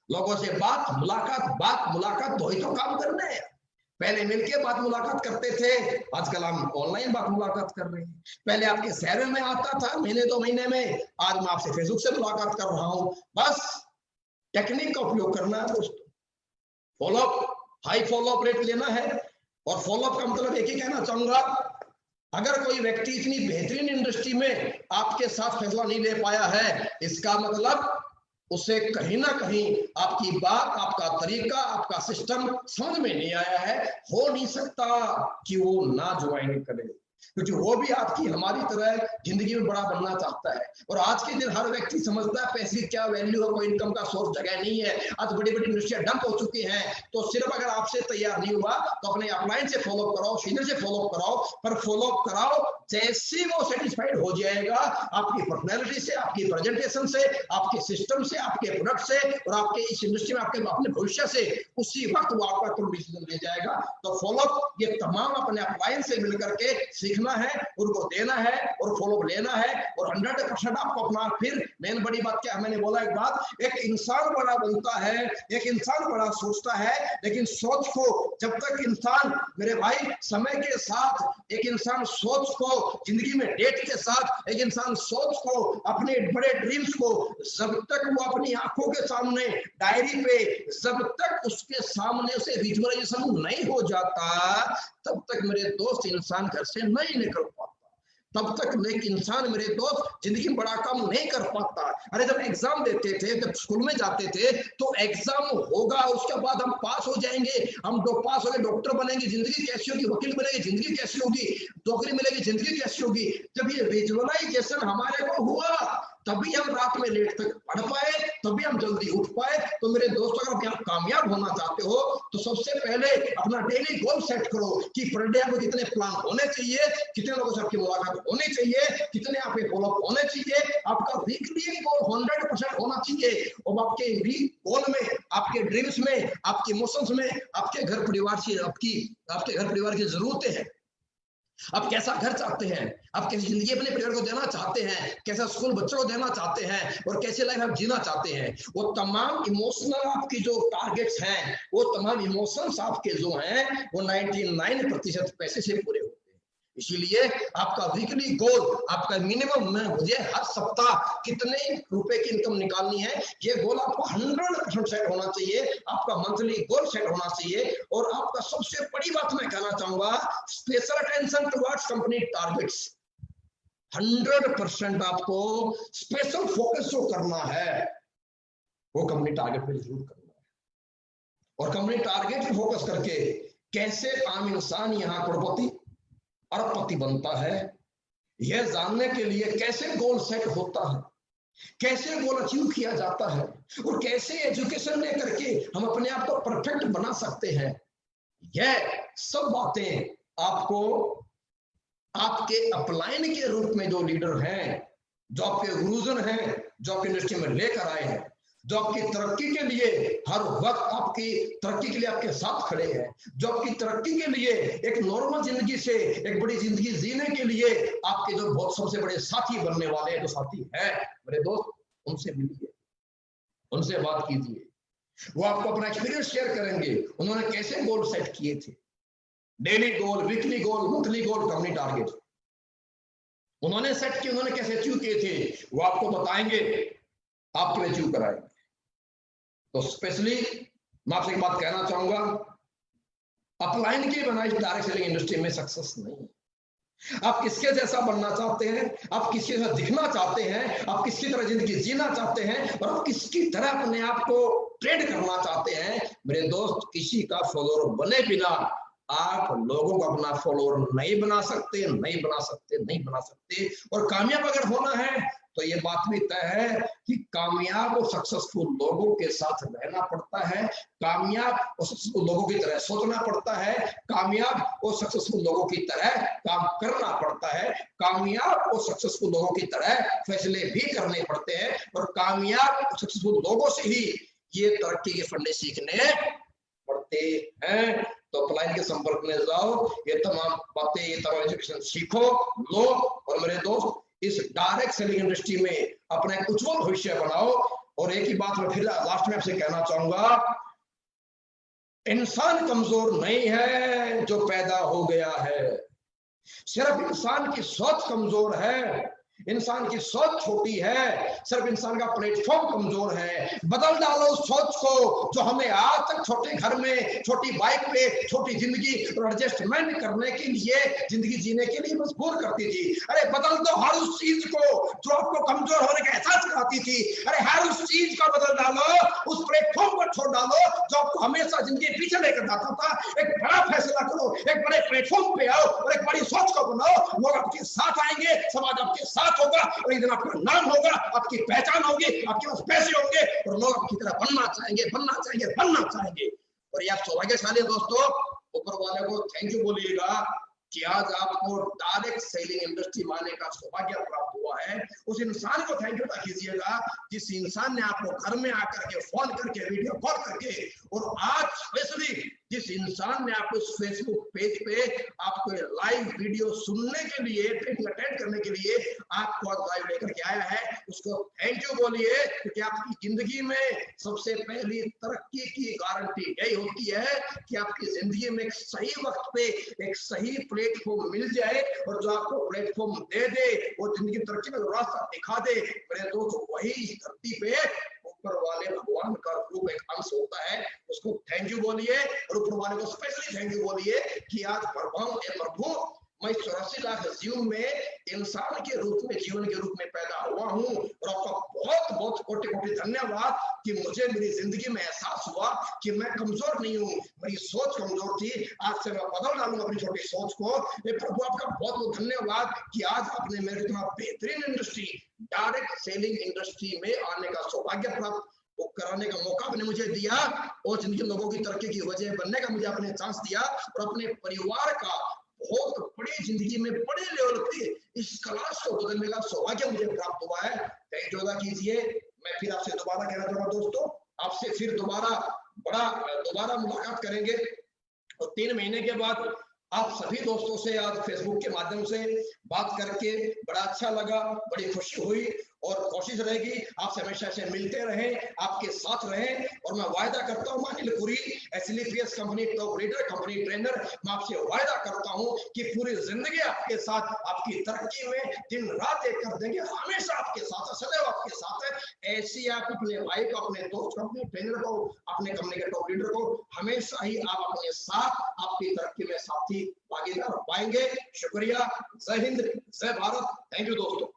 लोगों से बात मुलाकात वही तो काम करना है। पहले मिलके बात मुलाकात करते थे, आजकल हम ऑनलाइन बात मुलाकात कर रहे हैं। पहले आपके शहर में आता था महीने 2 महीने में, आज मैं आपसे फेसबुक से मुलाकात कर रहा हूं। बस टेक्निक का उपयोग करना है दोस्तों। फॉलोअप, हाई फॉलोअप रेट लेना है। और फॉलोअप का मतलब एक ही कहना चाहूंगा, अगर कोई व्यक्ति इतनी बेहतरीन इंडस्ट्री में आपके साथ फैसला नहीं ले पाया है, इसका मतलब उसे कहीं ना कहीं आपकी बात, आपका तरीका, आपका सिस्टम समझ में नहीं आया है। हो नहीं सकता कि वो ना ज्वाइन करे, क्योंकि वो भी आपकी हमारी तरह जिंदगी में बड़ा बनना चाहता है। और आज के दिन हर व्यक्ति समझता है पैसे की क्या वैल्यू है, कोई इनकम का सोर्स जगह नहीं है। आज बड़ी बड़ी इंडस्ट्रियां डंप हो चुकी हैं। तो सिर्फ अगर आपसे तैयार नहीं हुआ तो अपने अपलाइन से फॉलोअप कराओ, सीनियर से फॉलोअप कराओ, पर फॉलोअप कराओ जैसे वो सेटिस्फाइड हो जाएगा आपकी पर्सनैलिटी से, आपकी प्रेजेंटेशन से, आपके सिस्टम से, आपके प्रोडक्ट से और आपके इस इंडस्ट्री में आपके अपने भविष्य से, उसी वक्त वो आपका तुरंत डिसीजन ले जाएगा। तो फॉलोअप ये तमाम अपने अपलाइन से मिलकर के सीखना है, उनको देना है और फॉलोअप लेना है। और 100% आपको अपना, फिर मेन बड़ी बात क्या, मैंने बोला एक बात, एक इंसान बड़ा बनता है, एक इंसान बड़ा सोचता है, लेकिन सोच को जब तक इंसान, मेरे भाई, समय के साथ एक इंसान सोच को जिंदगी में डेट के साथ एक इंसान सोच को, अपने बड़े ड्रीम्स को जब तक वो अपनी आंखों के सामने डायरी पे, जब तक उसके सामने उसे विजुअलाइजेशन नहीं हो जाता, तब तक मेरे दोस्त इंसान घर से नहीं निकल पाता, तब तक एक इंसान, मेरे दोस्त, जिंदगी में बड़ा काम नहीं कर पाता। अरे जब एग्जाम देते थे, जब स्कूल में जाते थे, तो एग्जाम होगा, उसके बाद हम पास हो जाएंगे, हम पास हो गए, डॉक्टर बनेंगे, जिंदगी कैसी होगी, वकील बनेंगे, जिंदगी कैसी होगी, नौकरी मिलेगी, जिंदगी कैसी होगी। जब ये विजुअलाइजेशन हमारे को हुआ, तभी हम रात में लेट तक पढ़ पाए, तभी हम जल्दी उठ पाए। तो मेरे दोस्तों, अगर आप कामयाब होना चाहते हो तो सबसे पहले अपना डेली गोल सेट करो कि पर डे आपको कितने प्लान होने चाहिए, कितने लोगों से आपकी मुलाकात होनी चाहिए, कितने आपके फॉलोअप होने चाहिए। आपका वीकली गोल 100% होना चाहिए। और आपके वीक गोल में, आपके ड्रीम्स में, आपके इमोशंस में, आपके घर परिवार से, आपके घर परिवार की जरूरतें हैं। आप कैसा घर चाहते हैं, आप कैसी जिंदगी अपने परिवार को देना चाहते हैं, कैसा स्कूल बच्चों को देना चाहते हैं और कैसी लाइफ आप जीना चाहते हैं, वो तमाम इमोशनल आपकी जो टारगेट्स हैं, वो तमाम इमोशंस आपके जो हैं, वो 99% पैसे से पूरे होते हैं। इसीलिए आपका वीकली गोल, आपका मिनिमम में, मुझे हर सप्ताह कितने रुपए की इनकम निकालनी है, ये गोल आपको 100% सेट होना चाहिए। आपका मंथली गोल सेट होना चाहिए। और आपका सबसे बड़ी बात मैं कहना चाहूंगा, special attention towards company targets. 100% आपको स्पेशल फोकस जो करना है, वो कंपनी टारगेट पे जरूर करना है। और कंपनी टारगेट पे फोकस करके कैसे आम इंसान यहाँ करोड़पति, अरबपति बनता है, यह जानने के लिए कैसे गोल सेट होता है, कैसे गोल अचीव किया जाता है और कैसे एजुकेशन लेकर के हम अपने आप को परफेक्ट बना सकते हैं, यह सब बातें आपको आपके अपलाइन के रूप में जो लीडर हैं, जो आपके गुरुजन हैं, जो आपकी इंडस्ट्री में लेकर आए हैं, जो आपकी तरक्की के लिए हर वक्त आपकी तरक्की के लिए आपके साथ खड़े हैं, जो आपकी तरक्की के लिए एक नॉर्मल जिंदगी से एक बड़ी जिंदगी जीने के लिए आपके जो बहुत सबसे बड़े साथी बनने वाले हैं, जो साथी हैं मेरे दोस्त, उनसे मिलिए, उनसे बात कीजिए। वो आपको अपना एक्सपीरियंस शेयर करेंगे, उन्होंने कैसे गोल सेट किए थे, डेली गोल, वीकली गोल, मंथली गोल, कंपनी टारगेट उन्होंने सेट किए, उन्होंने कैसे अचीव किए थे, वो आपको बताएंगे, आपके अचीव कराएंगे। तो स्पेशली मैं आपसे एक बात कहना चाहूंगा, अपलाइन की बनाई डायरेक्ट सेलिंग इंडस्ट्री में सक्सेस नहीं। आप किसके जैसा बनना चाहते हैं, आप किसके जैसा दिखना चाहते हैं, आप किसकी तरह जिंदगी जीना चाहते हैं और आप किसकी तरह अपने आप को ट्रेड करना चाहते हैं, मेरे दोस्त, किसी का फॉलोअर बने बिना आप लोगों को अपना फॉलोअर नहीं बना सकते, नहीं बना सकते, नहीं बना सकते। और कामयाब अगर होना है तो ये बात भी तय है कि कामयाब और सक्सेसफुल लोगों के साथ रहना पड़ता है, कामयाब और सक्सेसफुल लोगों की तरह सोचना पड़ता है, कामयाब और सक्सेसफुल लोगों की तरह काम करना पड़ता है, कामयाब और सक्सेसफुल लोगों की तरह फैसले भी करने पड़ते हैं और कामयाब और सक्सेसफुल लोगों से ही ये तरक्की के फंडे सीखने पड़ते हैं। तो अपलाइन के संपर्क में जाओ, ये तमाम बातें, ये तमाम एजुकेशन सीखो, लो और मेरे दोस्त इस डायरेक्ट सेलिंग इंडस्ट्री में अपना एक उज्जवल भविष्य बनाओ। और एक ही बात मैं फिर लास्ट में आपसे कहना चाहूंगा, इंसान कमजोर नहीं है जो पैदा हो गया है, सिर्फ इंसान की सोच कमजोर है, इंसान की सोच छोटी है, सिर्फ इंसान का प्लेटफॉर्म कमजोर है। बदल डालो उस सोच को जो हमें आज तक छोटे घर में, छोटी बाइक पे, छोटी जिंदगी और एडजस्टमेंट करने के लिए, जिंदगी जीने के लिए मजबूर करती थी। अरे बदल दो हर उस चीज को जो आपको कमजोर होने का एहसास कराती थी। अरे हर उस चीज को बदल डालो, उस प्लेटफॉर्म को छोड़ डालो जो आपको हमेशा जिंदगी पीछे लेकर जाता था। एक बड़ा फैसला करो, एक बड़े प्लेटफॉर्म पे आओ और एक बड़ी सोच को बनाओ। लोग आपके साथ आएंगे, समाज आपके साथ होगा और एक दिन आपका नाम होगा, आपकी पहचान होगी, आपके पास पैसे होंगे और लोग आपकी तरह बनना चाहेंगे, बनना चाहेंगे, बनना चाहेंगे। और ये आप सौभाग्यशाली दोस्तों, ऊपर वाले को थैंक यू बोलिएगा कि आज आपको डायरेक्ट सेलिंग इंडस्ट्री में आने का सौभाग्य प्राप्त हुआ है, उस इंसान को थैंक यू कीजिएगा जिस इंसान ने आपको घर में आकर के फोन करके वीडियो कॉल करके, और आज स्पेशली जिस इंसान ने आपको फेसबुक पेज पे आपको लाइव वीडियो सुनने के लिए, ट्रेनिंग अटेंड करने के लिए आपको आज लाइव लेकर के आया है, उसको थैंक यू बोलिए। क्योंकि आपकी जिंदगी में सबसे पहली तरक्की की गारंटी यही होती है कि आपकी जिंदगी में एक सही वक्त पे एक सही प्लेटफॉर्म मिल जाए, और जो आपको प्लेटफॉर्म दे दे, वो जिंदगी तरक्की में रास्ता दिखा दे, मेरे दोस्त वही धरती पे ऊपर वाले भगवान का रूप एक अंश होता है। उसको थैंक यू बोलिए, और ऊपर वाले को स्पेशली थैंक यू बोलिए कि आज प्रभु मैं 84 लाख जीवन में इंसान के रूप में, जीवन के रूप में पैदा हुआ हूँ, और आपका बहुत बहुत कोटि कोटि धन्यवाद कि मुझे मेरी जिंदगी में एहसास हुआ कि मैं कमजोर नहीं हूँ, मेरी सोच कमजोर थी, आज से मैं बदल डालूंगा अपनी छोटी सोच को। प्रभु आपका बहुत बहुत धन्यवाद कि आज आपने मेरे इतना बेहतरीन इंडस्ट्री, डायरेक्ट सेलिंग इंडस्ट्री में आने का सौभाग्य प्राप्त वो कराने का मौका आपने मुझे दिया, और जिनके लोगों की तरक्की की वजह बनने का मुझे आपने चांस दिया, और अपने परिवार का बहुत बड़ी जिंदगी में बड़े लेवल पे इस क्लास को बदलने का सौभाग्य मुझे प्राप्त हुआ है। थैंक यू कीजिए। मैं फिर आपसे दोबारा कहना चाहूंगा दोस्तों, आपसे फिर दोबारा मुलाकात करेंगे, और 3 महीने के बाद आप सभी दोस्तों से आज फेसबुक के माध्यम से बात करके बड़ा अच्छा लगा, बड़ी खुशी हुई, और कोशिश रहेगी आपसे हमेशा से मिलते रहें, आपके साथ रहें। और मैं वायदा करता हूं Anil Puri, SLPS company top leader, company trainer, मैं आपसे वायदा करता हूं कि पूरी जिंदगी आपके साथ, आपकी तरक्की में दिन रात एक कर देंगे, हमेशा आपके साथ है, सदैव आपके साथ है। ऐसी आप अपने भाई को, अपने दोस्त को, अपने ट्रेनर को, अपने कंपनी के टॉप लीडर को हमेशा ही आप अपने साथ, आपकी तरक्की में साथी भागीदार पाएंगे। शुक्रिया। जय हिंद, जय भारत। थैंक यू दोस्तों।